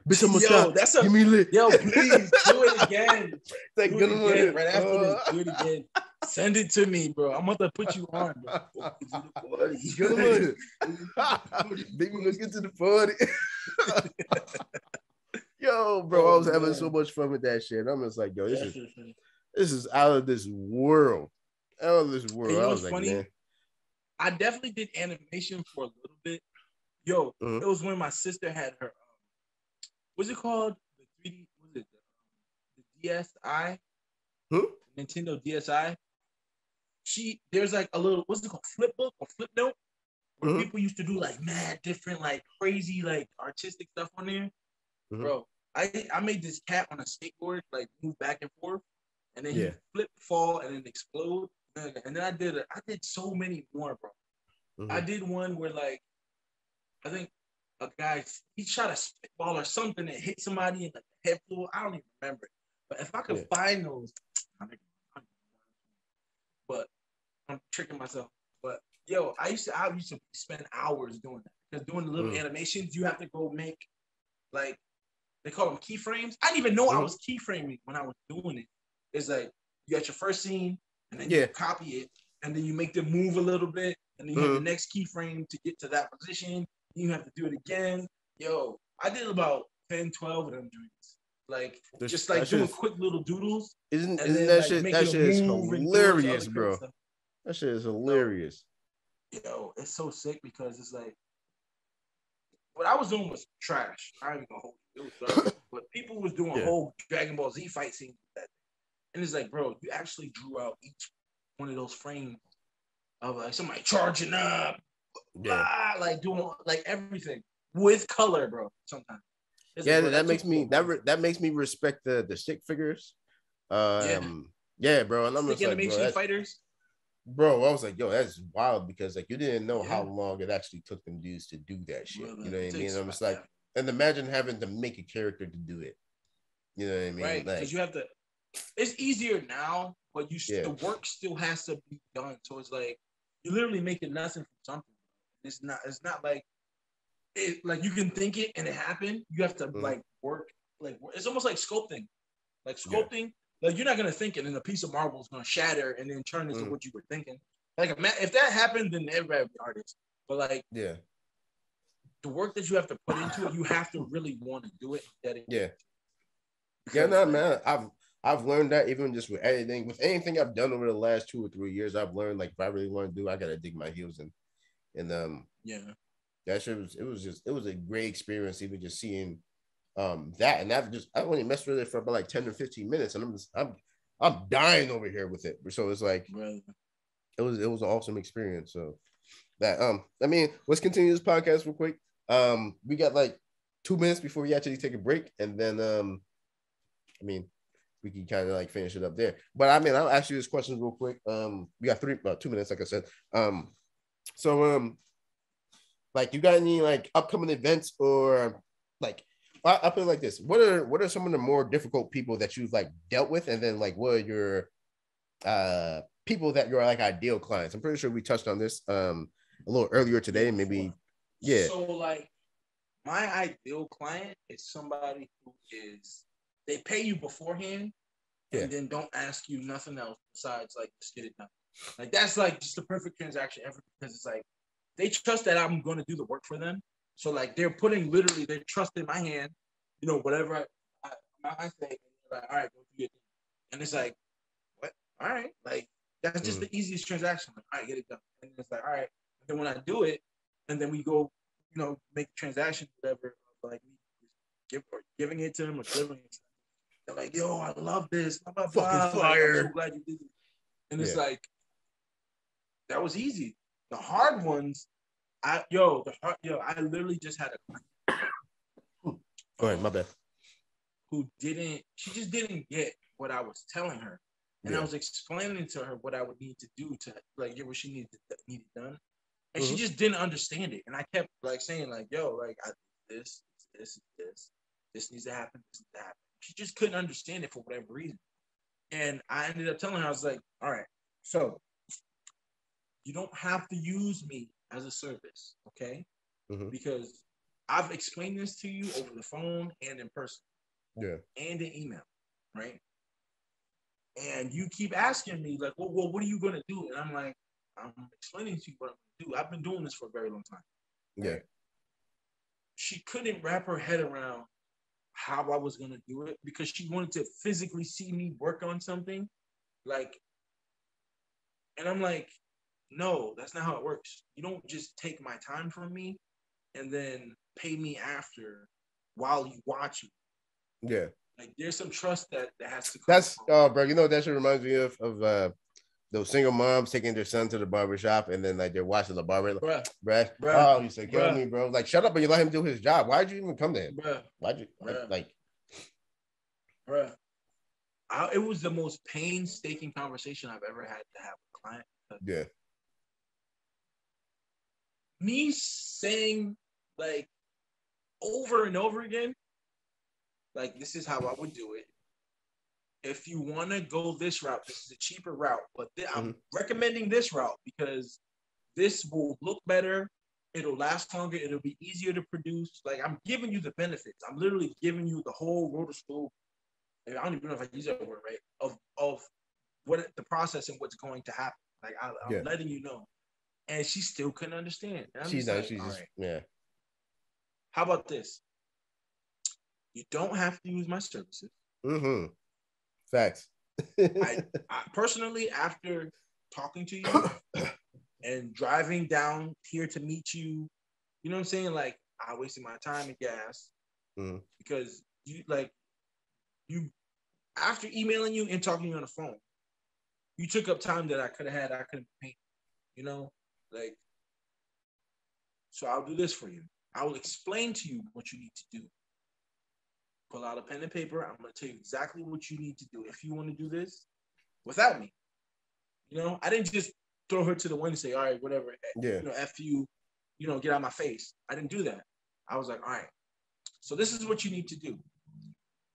Bitch, I'm yo, that's a give me lit. Yo, please do it again. Like, do it again. Right after this, do it again. Send it to me, bro. I'm gonna put you on, bro. Baby, let's get to the party. Yo, bro, I was having so much fun with that shit. I'm just like, yo, this is out of this world. Out of this world. You know I was what's like, funny? man. I definitely did animation for a little bit. Yo, it was when my sister had her what's it called? The 3D, what is it? The DSi? Nintendo DSi. There's like a little, what's it called? Flip book or flip note? Where people used to do like mad different, like crazy, like artistic stuff on there. Bro, I made this cat on a skateboard, like move back and forth, and then he flip, fall, and then explode. And then I did so many more, bro. I did one where like, I think a guy, he shot a spitball or something that hit somebody in the head floor. I don't even remember it. But if I could find those, but I'm tricking myself. But yo, I used to spend hours doing that. Because doing the little animations, you have to go make like, they call them keyframes. I didn't even know I was keyframing when I was doing it. It's like you got your first scene, and then you copy it, and then you make them move a little bit, and then you have the next keyframe to get to that position. You have to do it again. Yo, I did about 10, 12 of them drinks. Like, just like doing quick little doodles. Isn't that shit? That shit is hilarious, bro. That shit is hilarious. Yo, it's so sick because it's like, what I was doing was trash. I ain't even gonna hold it. It was trash. But people was doing whole Dragon Ball Z fight scenes with that. And it's like, bro, you actually drew out each one of those frames of like somebody charging up, like doing like everything with color, bro. Sometimes. That makes me respect the stick figures. Bro. And I'm just like, animation fighters. Bro, I was like, yo, that's wild because like you didn't know how long it actually took them dudes to do that shit. You know what I mean? I'm just like, and imagine having to make a character to do it. You know what I mean? Right, because you have to. It's easier now, but the work still has to be done. So it's like you're literally making nothing from something. It's not. It's not like it. Like you can think it and it happened. You have to like work. Like it's almost like sculpting. Like sculpting. Like you're not gonna think it, and a piece of marble is gonna shatter and then turn into what you were thinking. Like if that happened, then everybody would be artists. But like the work that you have to put into it, you have to really want to do it. Man. I've learned that even just with anything I've done over the last 2 or 3 years, I've learned like if I really want to do, I gotta dig my heels in. And that shit was a great experience, even just seeing that, and I only messed with it for about like 10 or 15 minutes, and I'm dying over here with it. So it's like it was an awesome experience. So that I mean, let's continue this podcast real quick. We got like 2 minutes before we actually take a break, and then I mean, we can kind of like finish it up there. But I mean, I'll ask you this question real quick. We got 2 minutes, like I said. So like, you got any like upcoming events or like? I'll put it like this: what are some of the more difficult people that you've like dealt with, and then like what are your people that you're like ideal clients? I'm pretty sure we touched on this a little earlier today, maybe. Yeah. So like, my ideal client is somebody who they pay you beforehand and then don't ask you nothing else besides like just get it done. Like that's like just the perfect transaction ever, because it's like they trust that I'm going to do the work for them. So like they're putting literally their trust in my hand, you know, whatever I say, like, all right, go do it. And it's like, what? All right, like that's just the easiest transaction. Like, all right, get it done. And it's like, all right. And then when I do it, and then we go, you know, make the transaction, whatever, like giving it to them or delivering it to them. They're like, yo, I love this. Blah, blah, blah. Fucking fire. Like, I'm so glad you did it. And it's like, that was easy. The hard ones, I literally just had a Go ahead, my bad. She just didn't get what I was telling her. And I was explaining to her what I would need to do to like get what she needed done. And she just didn't understand it. And I kept like saying, like, yo, like this needs to happen, this needs to happen. She just couldn't understand it for whatever reason. And I ended up telling her, I was like, all right, so you don't have to use me as a service, okay? Because I've explained this to you over the phone and in person. And in email, right? And you keep asking me, like, well, what are you going to do? And I'm like, I'm explaining to you what I'm going to do. I've been doing this for a very long time. Right? She couldn't wrap her head around how I was going to do it because she wanted to physically see me work on something. Like, and I'm like, no, that's not how it works. You don't just take my time from me and then pay me after while you watch it. Yeah. Like, there's some trust that has to come. That's bro, you know what that shit reminds me of those single moms taking their son to the barbershop and then like they're watching the barber. Bruh. Oh, you said kill me, bro. Like, shut up and you let him do his job. Why'd you even come to him? Why'd you like it was the most painstaking conversation I've ever had to have with a client. Yeah. Me saying like over and over again, like, this is how I would do it. If you want to go this route, this is a cheaper route, but I'm recommending this route because this will look better. It'll last longer. It'll be easier to produce. Like, I'm giving you the benefits. I'm literally giving you the whole rotoscope. I don't even know if I use that word right. Of what the process and what's going to happen. Like, I'm letting you know. And she still couldn't understand. And I'm she's like, she's just, right. yeah. How about this? You don't have to use my services. Facts. I personally, after talking to you and driving down here to meet you, you know what I'm saying? Like, I wasted my time and gas because you after emailing you and talking to you on the phone, you took up time that I could have had. I could have paid, you know, like. So I'll do this for you. I will explain to you what you need to do. Pull out a pen and paper. I'm going to tell you exactly what you need to do if you want to do this without me. You know, I didn't just throw her to the wind and say, all right, whatever. You know, F you, you know, get out of my face. I didn't do that. I was like, all right, so this is what you need to do.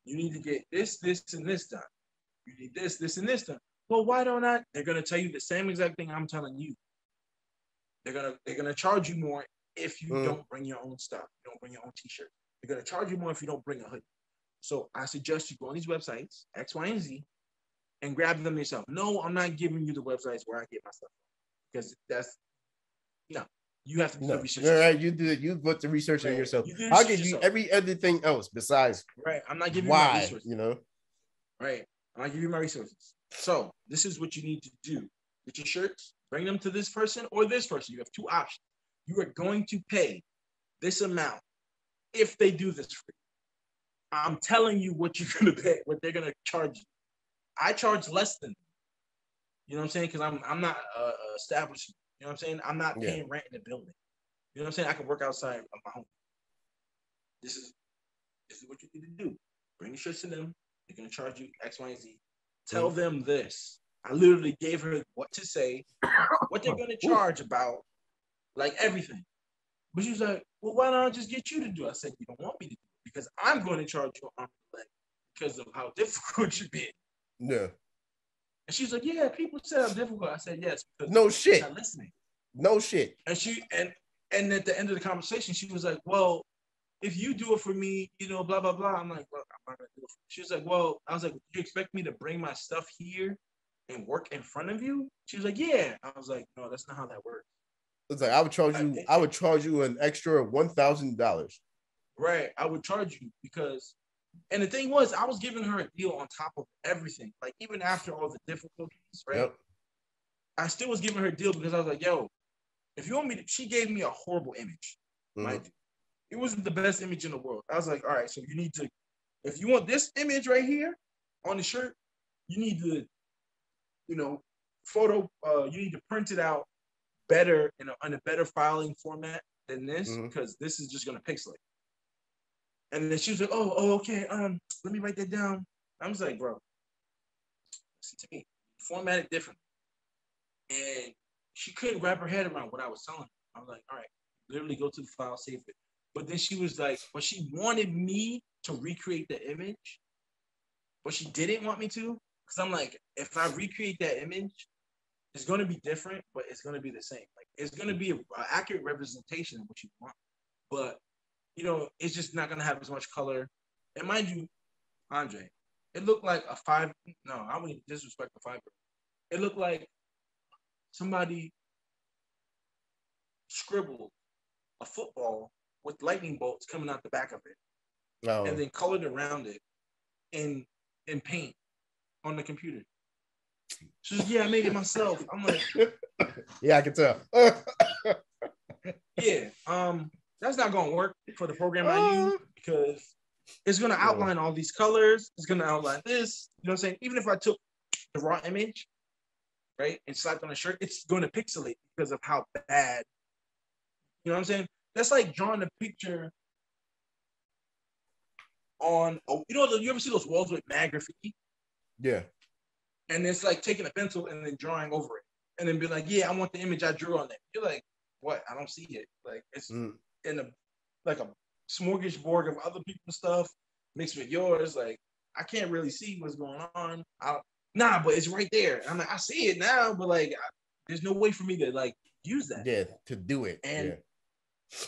You need to get this, and this done. You need this, and this done. Well, why don't I? They're gonna tell you the same exact thing I'm telling you. They're gonna charge you more if you don't bring your own stuff. You don't bring your own t-shirt. They're gonna charge you more if you don't bring a hoodie. So I suggest you go on these websites, X, Y, and Z, and grab them yourself. No, I'm not giving you the websites where I get my stuff because that's no. You have to do the research. All right, you do it. You put the research in yourself. I'll give you every other thing else besides. Right, I'm not giving you my resources. You know. Right, I'm not giving you my resources. So this is what you need to do. Get your shirts, bring them to this person or this person. You have two options. You are going to pay this amount if they do this for you. I'm telling you what you're gonna pay, what they're gonna charge you. I charge less than, you know what I'm saying? Because I'm not established. You know what I'm saying? I'm not paying rent in the building. You know what I'm saying? I can work outside of my home. This is what you need to do. Bring the shirts to them. They're gonna charge you X, Y, and Z. Tell them this. I literally gave her what to say, what they're gonna charge about, like everything. But she was like, "Well, why don't I just get you to do it?" I said, "You don't want me to do it because I'm going to charge you on the leg because of how difficult you've been." Yeah. And she's like, "Yeah, people said I'm difficult." I said, "Yes." No shit. Not listening. No shit. And she and at the end of the conversation, she was like, "Well, if you do it for me, you know, blah blah blah." I'm like, "Well, I'm not gonna do it." She was like, "Well," I was like, "You expect me to bring my stuff here and work in front of you?" She was like, "Yeah." I was like, "No, that's not how that works." It's like I would charge you an extra $1,000. Right, I would charge you because, and the thing was, I was giving her a deal on top of everything. Like even after all the difficulties, right? Yep. I still was giving her a deal because I was like, "Yo, if you want me to," she gave me a horrible image. Mind you, it wasn't the best image in the world. I was like, "All right, so you need to, if you want this image right here on the shirt, you need to, you know, you need to print it out better in a better filing format than this because this is just gonna pixelate." And then she was like, "Oh, okay. Let me write that down." I was like, "Bro, listen to me. Format it differently." And she couldn't wrap her head around what I was telling her. I was like, "All right, literally go to the file, save it." But then she was like, but she wanted me to recreate the image, but she didn't want me to. Because I'm like, if I recreate that image, it's going to be different, but it's going to be the same. Like, it's going to be an accurate representation of what you want. But, you know, it's just not going to have as much color. And mind you, Andre, it looked like I wouldn't disrespect the fiber. It looked like somebody scribbled a football with lightning bolts coming out the back of it, and then colored around it in paint on the computer. She was, "Yeah, I made it myself." I'm like, "Yeah, I can tell." Yeah, that's not gonna work for the program I use because it's gonna outline all these colors. It's gonna outline this. You know what I'm saying? Even if I took the raw image, right, and slapped on a shirt, it's gonna pixelate because of how bad. You know what I'm saying? That's like drawing a picture on, you ever see those walls with mad graffiti? Yeah. And it's like taking a pencil and then drawing over it. And then be like, "Yeah, I want the image I drew on it." You're like, "What? I don't see it." Like, it's in a smorgasbord of other people's stuff mixed with yours. Like, I can't really see what's going on. But it's right there. I'm like, I see it now, but like, there's no way for me to like use that. Yeah, to do it. And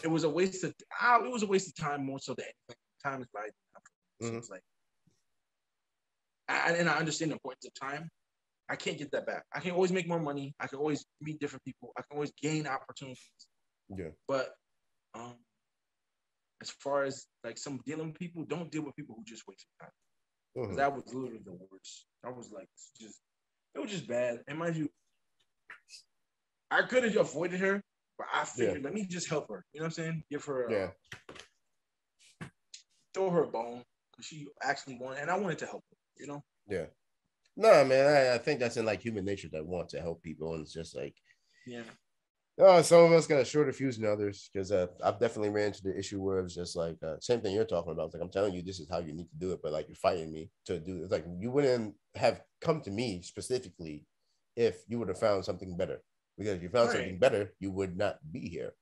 it was a waste of time more so than anything. Time is valuable. So it's like, I understand the importance of time. I can't get that back. I can always make more money. I can always meet different people. I can always gain opportunities. Yeah. But as far as like some dealing with people, don't deal with people who just waste your time. That was literally the worst. I was like, it was just bad. And mind you, I could have avoided her, but I figured, let me just help her. You know what I'm saying? Give her, throw her a bone because she actually wanted, and I wanted to help her. You know? Yeah. No, man, I think that's in like human nature that want to help people, and it's just like, some of us got a shorter fuse than others because I've definitely ran into the issue where it's just like same thing you're talking about. It's like, I'm telling you, this is how you need to do it, but like you're fighting me to do it. It's like you wouldn't have come to me specifically if you would have found something better, because if you found something better, you would not be here.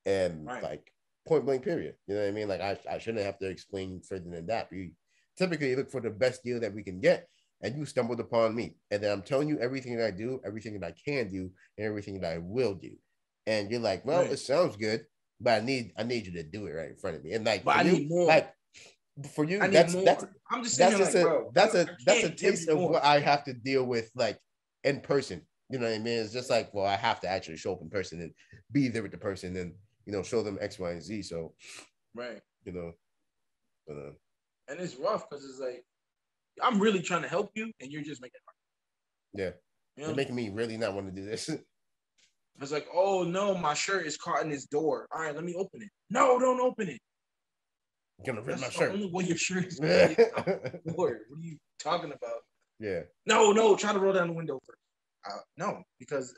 And like point blank period. You know what I mean? Like I shouldn't have to explain further than that. typically look for the best deal that we can get, and you stumbled upon me. And then I'm telling you everything that I do, everything that I can do, and everything that I will do. And you're like, well, Right. it sounds good, but I need you to do it right in front of me. And like, But for I you, need more. like for you, I need more. I'm just saying, just like, bro, I that's a can't give taste you of more. what I have to deal with, like in person. You know what I mean? It's just like, well, I have to actually show up in person and be there with the person and, you know, show them X, Y, and Z. So, right, you know, and it's rough because it's like I'm really trying to help you, and you're just making it hard. Yeah, you know? You're making me really not want to do this. It's like, oh no, my shirt is caught in this door. All right, let me open it. No, don't open it. You're gonna rip That's my the shirt. only way your shirt is gonna get out the door. What are you talking about? Yeah. No, try to roll down the window first. No, because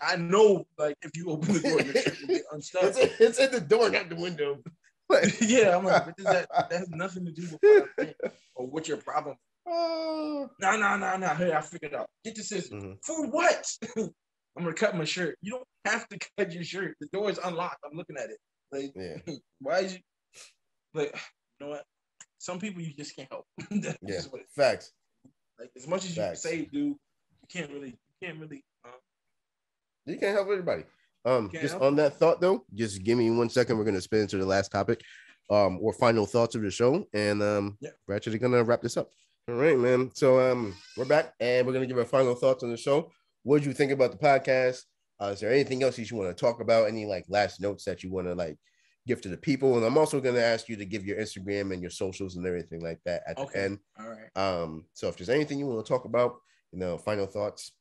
I know, like, if you open the door, your shirt will get unstuck. It's in the door, not the window. Yeah, I'm like, but that has nothing to do with what I'm saying or what your problem. No. Hey, I figured it out. Get the scissors. Mm-hmm. For what? I'm gonna cut my shirt. You don't have to cut your shirt. The door is unlocked. I'm looking at it. Like, why is you like? You know what? Some people you just can't help. That's just what Facts. Like, as much as you say, dude, you can't really. You can't help everybody. Just help on that thought though, just give me 1 second. We're gonna spin into the last topic, or final thoughts of the show, and we're actually gonna wrap this up. All right, man. So we're back, and we're gonna give our final thoughts on the show. What did you think about the podcast? Is there anything else you want to talk about? Any like last notes that you want to like give to the people? And I'm also gonna ask you to give your Instagram and your socials and everything like that at the end. All right. So if there's anything you want to talk about, you know, final thoughts.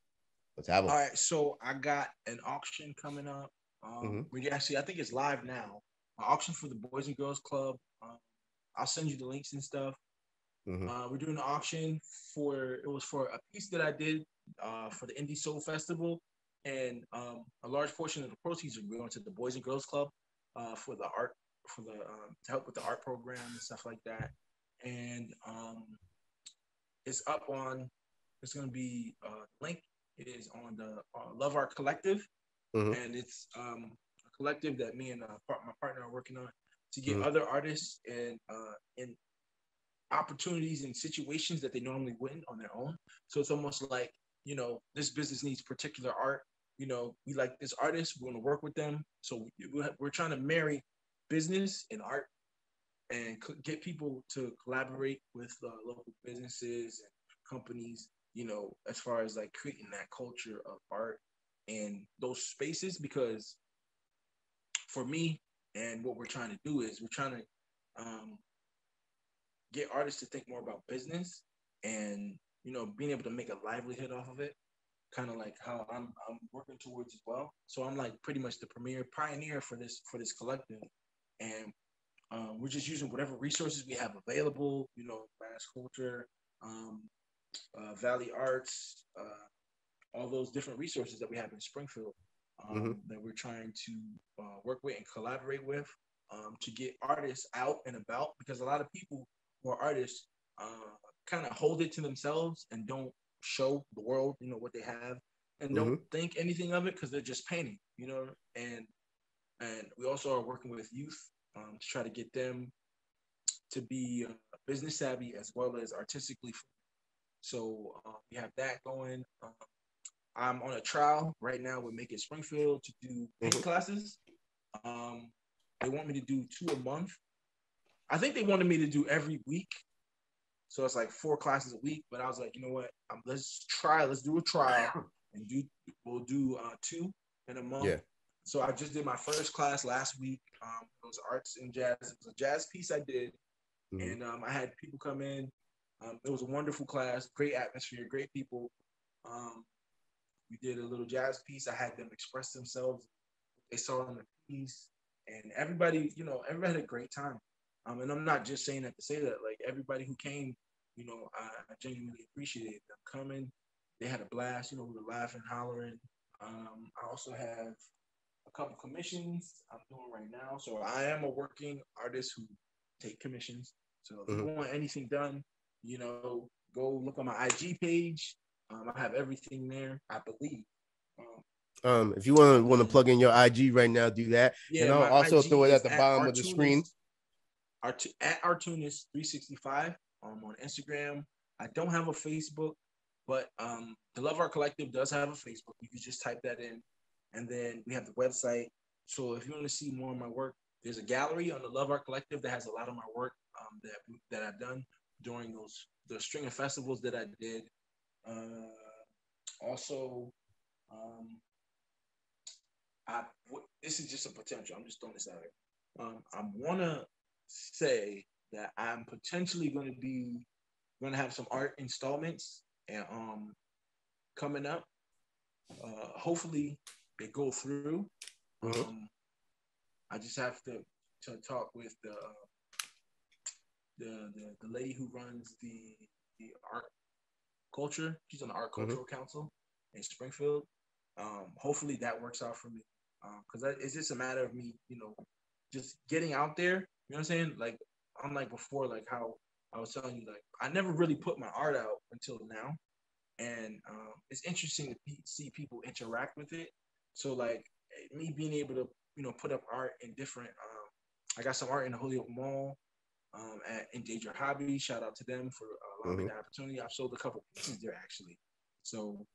Let's have them. All right, so I got an auction coming up. We actually, I think it's live now. An auction for the Boys and Girls Club. I'll send you the links and stuff. We're doing an auction for a piece that I did for the Indie Soul Festival, and a large portion of the proceeds are going to the Boys and Girls Club for the art, to help with the art program and stuff like that. And it's up on. It's going to be link. It is on the Love Art Collective, and it's a collective that me and my partner are working on to get other artists and in opportunities and situations that they normally wouldn't on their own. So it's almost like, you know, this business needs particular art. You know, we like this artist, we're going to work with them. So we're trying to marry business and art and get people to collaborate with local businesses and companies, you know, as far as like creating that culture of art and those spaces. Because for me, and what we're trying to do is we're trying to get artists to think more about business and, you know, being able to make a livelihood off of it, kind of like how I'm working towards as well. So I'm like pretty much the premier pioneer for this collective, and we're just using whatever resources we have available, you know, mass culture, Valley Arts, all those different resources that we have in Springfield that we're trying to work with and collaborate with to get artists out and about, because a lot of people who are artists kind of hold it to themselves and don't show the world, you know, what they have, and don't think anything of it because they're just painting, you know. And we also are working with youth to try to get them to be business savvy as well as artistically. So we have that going. I'm on a trial right now with Make It Springfield to do paint classes. They want me to do 2 a month. I think they wanted me to do every week. So it's like 4 classes a week. But I was like, you know what? Let's do a trial and we'll do 2 in a month. Yeah. So I just did my first class last week. It was arts and jazz. It was a jazz piece I did. And I had people come in. It was a wonderful class, great atmosphere, great people. We did a little jazz piece. I had them express themselves. They saw in the piece, and everybody had a great time. And I'm not just saying that to say that. Like, everybody who came, you know, I genuinely appreciated them coming. They had a blast. You know, we were laughing, hollering. I also have a couple commissions I'm doing right now. So I am a working artist who take commissions. So if you want anything done, you know, go look on my IG page. I have everything there, I believe. If you want to plug in your IG right now, do that. Yeah, and I'll also throw it at the bottom of the screen. At Artunis 365 on Instagram. I don't have a Facebook, but the Love Art Collective does have a Facebook. You can just type that in, and then we have the website. So if you want to see more of my work, there's a gallery on the Love Art Collective that has a lot of my work that I've done during the string of festivals that I did. Also, this is just a potential. I'm just throwing this out here. I want to say that I'm potentially going to have some art installments and coming up. Hopefully they go through. I just have to talk with the lady who runs the art culture. She's on the art cultural council in Springfield. Hopefully that works out for me. Because it's just a matter of me, just getting out there. You know what I'm saying? Like, unlike before, like how I was telling you, like I never really put my art out until now, and it's interesting to see people interact with it. So like me being able to, put up art in different. I got some art in the Holyoke Mall, at Endangered Hobby. Shout out to them for allowing me the opportunity. I've sold a couple pieces there actually, so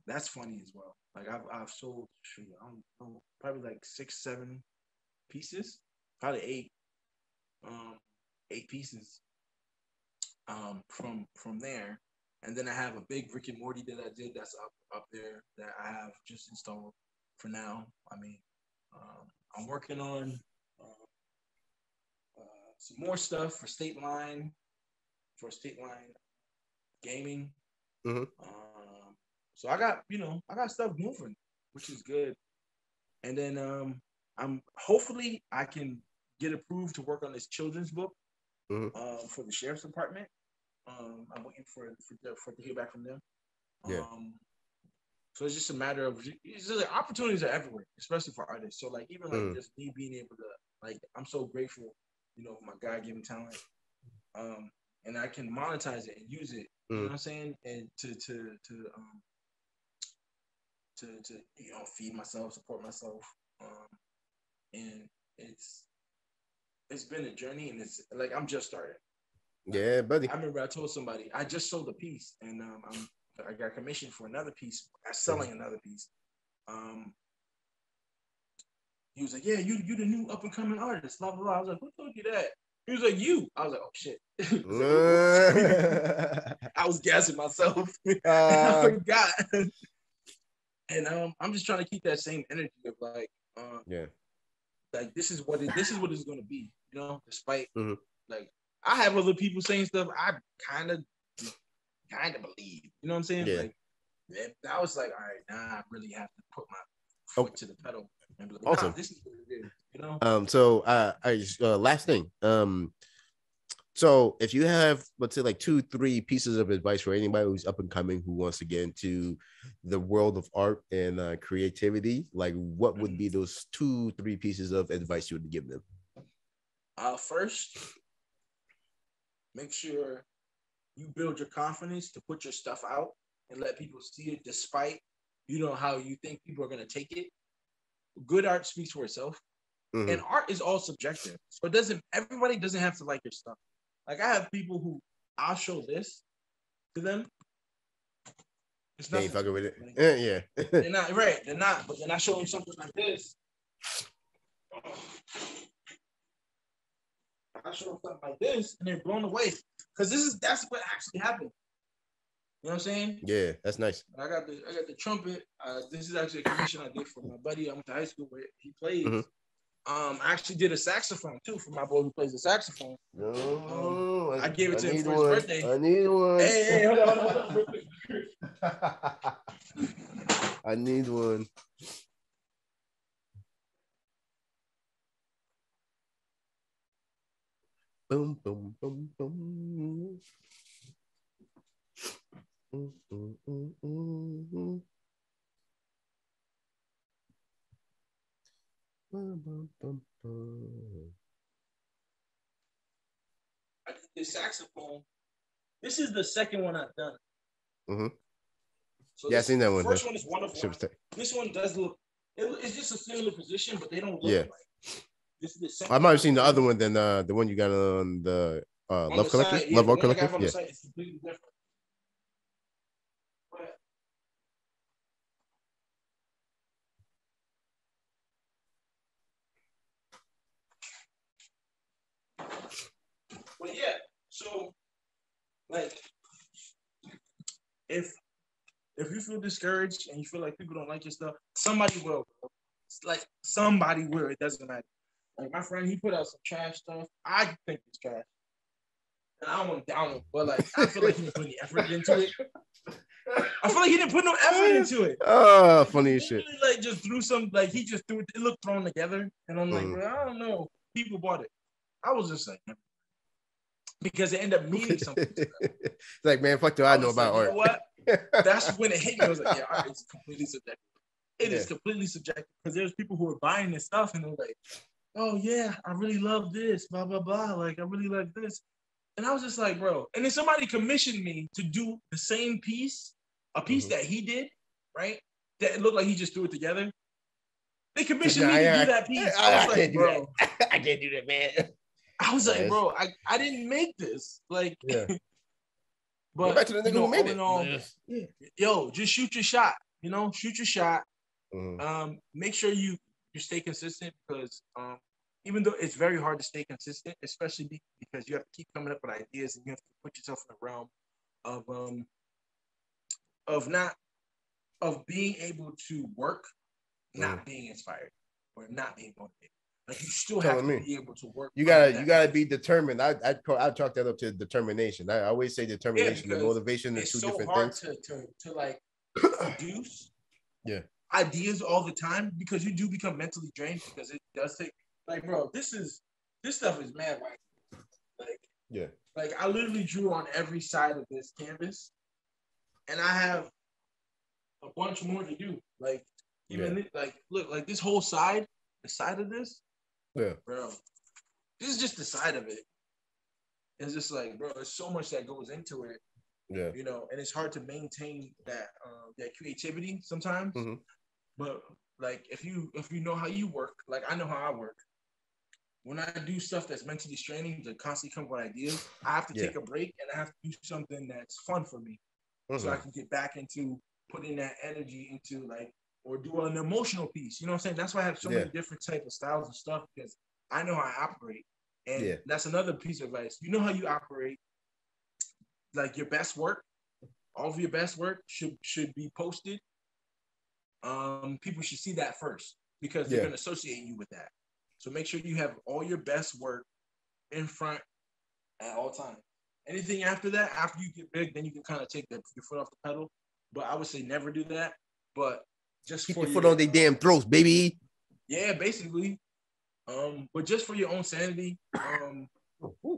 that's funny as well. Like I've sold, I don't know, probably like 6-7 pieces, probably 8 pieces from there. And then I have a big Rick and Morty that I did that's up there that I have just installed for now. I mean, I'm working on some more stuff for State Line Gaming. So I got stuff moving, which is good. And then hopefully I can get approved to work on this children's book for the sheriff's department. I'm waiting for to hear back from them. So it's just a matter of opportunities are everywhere, especially for artists. So like even like just me being able to like, I'm so grateful, my God-given talent, and I can monetize it and use it. You know what I'm saying? And to feed myself, support myself, and it's been a journey, and it's like I'm just starting. Yeah, buddy. I remember I told somebody I just sold a piece, and I got commissioned for another piece, selling another piece. He was like, "Yeah, you the new up and coming artist." Blah blah blah. I was like, "Who told you that?" He was like, "You." I was like, "Oh shit." I was gassing myself. I forgot. And I'm just trying to keep that same energy of like, like this is what it's going to be, despite like I have other people saying stuff I kind of believe, you know what I'm saying? Like I was like, all right, now I really have to put my foot to the pedal and be like, awesome. This is what it is, So last thing, so if you have, let's say, like 2-3 pieces of advice for anybody who's up and coming who wants to get into the world of art and creativity, like what would be those 2-3 pieces of advice you would give them? First, make sure you build your confidence to put your stuff out and let people see it, despite how you think people are going to take it. Good art speaks for itself, and art is all subjective. So everybody doesn't have to like your stuff. Like I have people who I'll show this to them. It's they ain't fucking with it. Yeah. They're not right. They're not. But then I show them something like this. I show them something like this, and they're blown away because that's what actually happened. You know what I'm saying? Yeah, that's nice. I got the trumpet. This is actually a commission I did for my buddy I went to high school with. He plays. I actually did a saxophone too for my boy who plays the saxophone. I gave it to him for his birthday. I need one. Hey, hold on. I need one. Boom, boom, boom, boom. I did the saxophone. This is the second one I've done. So I seen that one. The first one is wonderful. This one does look. It's just a similar position, but they don't look like. This is the second. I might have seen the other one than the one you got on the On Love the Collective, site, yeah, Love the Art one I Collective, got on yeah. the site is completely different. But yeah, so like if you feel discouraged and you feel like people don't like your stuff, somebody will. It's like somebody will. It doesn't matter. Like my friend, he put out some trash stuff. I think it's trash. And I don't want to down him, but like I feel like he didn't put any effort into it. I feel like he didn't put no effort into it. Oh, like, funny as shit. Like just threw some, like he just threw it. It looked thrown together, and I'm like, bro, I don't know. People bought it. I was just like, because it ended up meaning something. It's like, man, fuck do I know about like, art? You know what? That's when it hit me. I was like, yeah, art is completely subjective. It is completely subjective because there's people who are buying this stuff and they're like, oh yeah, I really love this, blah blah blah. Like I really like this, and I was just like, bro. And then somebody commissioned me to do the same piece, a piece that he did, right? That it looked like he just threw it together. They commissioned me to do that piece. I was like, bro, I can't do that, man. I was like, bro, I didn't make this. Like, yeah. But go back to the nigga who made it. All, yo, just shoot your shot. You know, shoot your shot. Make sure you stay consistent because even though it's very hard to stay consistent, especially because you have to keep coming up with ideas and you have to put yourself in the realm of being able to work, not being inspired or not being motivated. Like you still have to be able to work. You gotta be determined. I chalk that up to determination. I always say determination and motivation are two different things. It's so hard to like produce ideas all the time because you do become mentally drained because it does take like, bro, this stuff is mad like like I literally drew on every side of this canvas and I have a bunch more to do. Like even like look, like this whole side, the side of this, bro. This is just the side of it. It's just like, bro, there's so much that goes into it. Yeah. You know, and it's hard to maintain that creativity sometimes. But like if you know how you work, like I know how I work. When I do stuff that's mentally straining to constantly come up with ideas, I have to take a break and I have to do something that's fun for me. So I can get back into putting that energy into like or do an emotional piece. You know what I'm saying? That's why I have so many different types of styles and stuff because I know how I operate. And that's another piece of advice. You know how you operate. Like your best work, all of your best work should be posted. People should see that first because they're going to associate you with that. So make sure you have all your best work in front at all times. Anything after that, after you get big, then you can kind of take your foot off the pedal. But I would say never do that. But just keep your foot on their damn throats, baby. Yeah, basically. But just for your own sanity,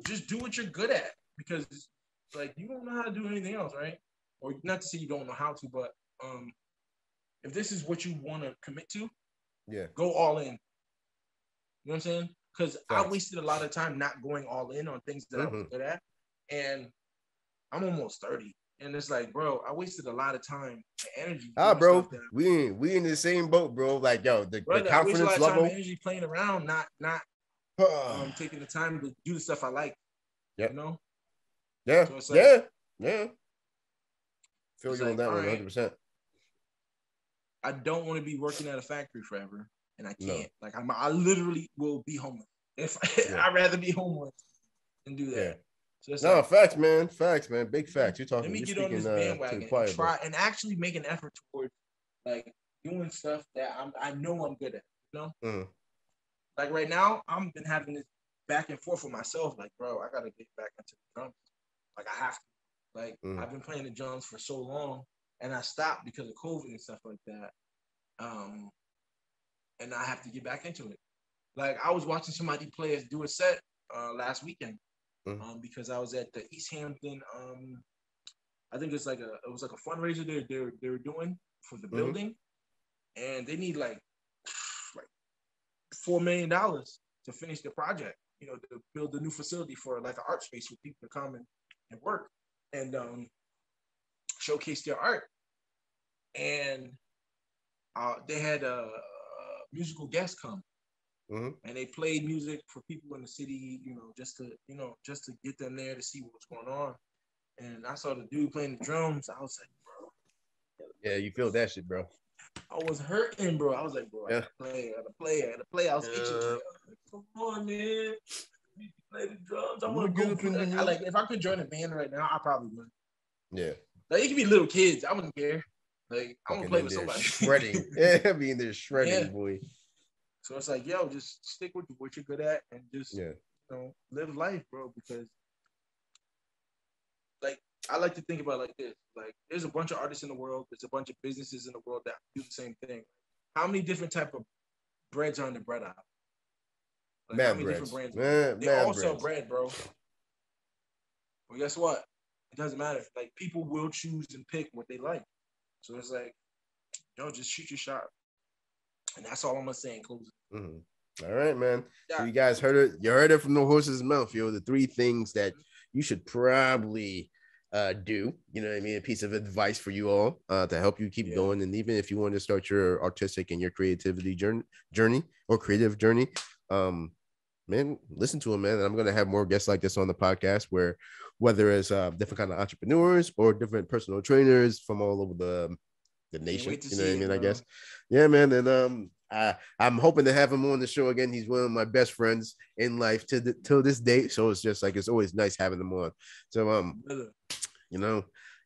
just do what you're good at because like you don't know how to do anything else, right? Or not to say you don't know how to, but if this is what you want to commit to, go all in. You know what I'm saying? Because I wasted a lot of time not going all in on things that I was good at, and I'm almost 30, and it's like, bro, I wasted a lot of time and energy. Bro, we in the same boat, bro. Like, yo, the confidence level, energy playing around, not taking the time to do the stuff I like. You know? Yeah, so it's like, Feel you on that 100%. I don't want to be working at a factory forever, and I can't. Like, I literally will be homeless. If I'd rather be homeless than do that. So facts, man. Big facts. You're talking. Let me you're get speaking, on this bandwagon choir, and try and actually make an effort towards like doing stuff that I know I'm good at. You know, like right now, I've been having this back and forth with myself. Like, bro, I gotta get back into the drums. Like, I have to. Like, I've been playing the drums for so long, and I stopped because of COVID and stuff like that. And I have to get back into it. Like, I was watching somebody do a set last weekend. Because I was at the East Hampton. I think it was like a fundraiser they were doing for the building, and they need like $4 million to finish the project. You know, to build a new facility for like an art space for people to come and work and showcase their art. And they had a musical guest come, and they played music for people in the city, just to get them there to see what's going on. And I saw the dude playing the drums. I was like, bro. Yeah, you feel that shit, bro. I was hurting, bro. I was like, bro, I gotta play. I was itching. Like, come on, man. You play the drums. I want to go. Like, if I could join a band right now, I probably would. Yeah. Like, it could be little kids. I wouldn't care. Like, I want to play with somebody. Shredding. Yeah, I mean, they're shredding, boy. So it's like, yo, just stick with what you're good at and just, live life, bro. Because, like, I like to think about it like this. Like, there's a bunch of artists in the world. There's a bunch of businesses in the world that do the same thing. How many different type of breads are in the bread aisle? Like, how many different brands? They all sell bread, bro. Well, guess what? It doesn't matter. Like, people will choose and pick what they like. So it's like, just shoot your shot. And that's all I'm gonna say in closing. All right, man. Yeah. So you guys heard it. You heard it from the horse's mouth, yo. The 3 things that you should probably do. You know what I mean? A piece of advice for you all to help you keep going. And even if you want to start your artistic and your creativity journey or creative journey, man, listen to him, man. And I'm gonna have more guests like this on the podcast, where whether it's different kind of entrepreneurs or different personal trainers from all over the nation. You know what I mean? I guess. Yeah, man. And I'm hoping to have him on the show again. He's one of my best friends in life till this date. So it's just like, it's always nice having him on. So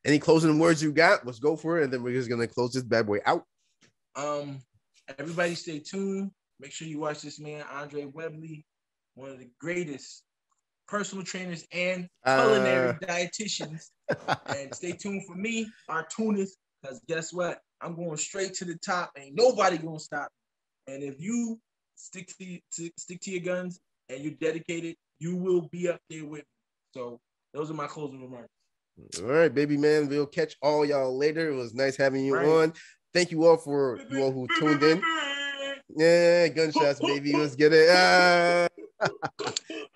any closing words you got? Let's go for it, and then we're just gonna close this bad boy out. Everybody stay tuned. Make sure you watch this man, Andre Webley, one of the greatest personal trainers and culinary dietitians. And stay tuned for me, Artunis, because guess what? I'm going straight to the top. Ain't nobody gonna stop me. And if you stick to your guns and you're dedicated, you will be up there with me. So those are my closing remarks. All right, baby man. We'll catch all y'all later. It was nice having you on. Thank you all for you all who tuned in. Yeah, gunshots, baby. Let's get it.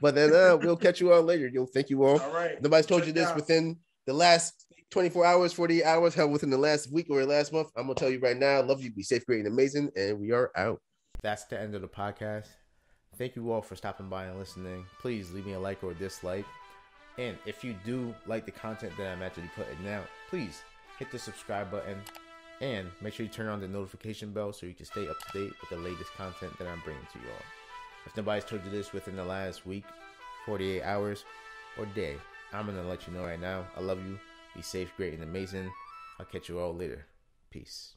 But then we'll catch you all later. Yo, thank you all. All right. Nobody's told you this within the last 24 hours, 48 hours, hell, within the last week or last month. I'm gonna tell you right now. Love you. Be safe, great, and amazing. And we are out. That's the end of the podcast. Thank you all for stopping by and listening. Please leave me a like or a dislike. And if you do like the content that I'm actually putting out, please hit the subscribe button and make sure you turn on the notification bell so you can stay up to date with the latest content that I'm bringing to you all. If nobody's told you this within the last week, 48 hours, or day, I'm going to let you know right now. I love you. Be safe, great, and amazing. I'll catch you all later. Peace.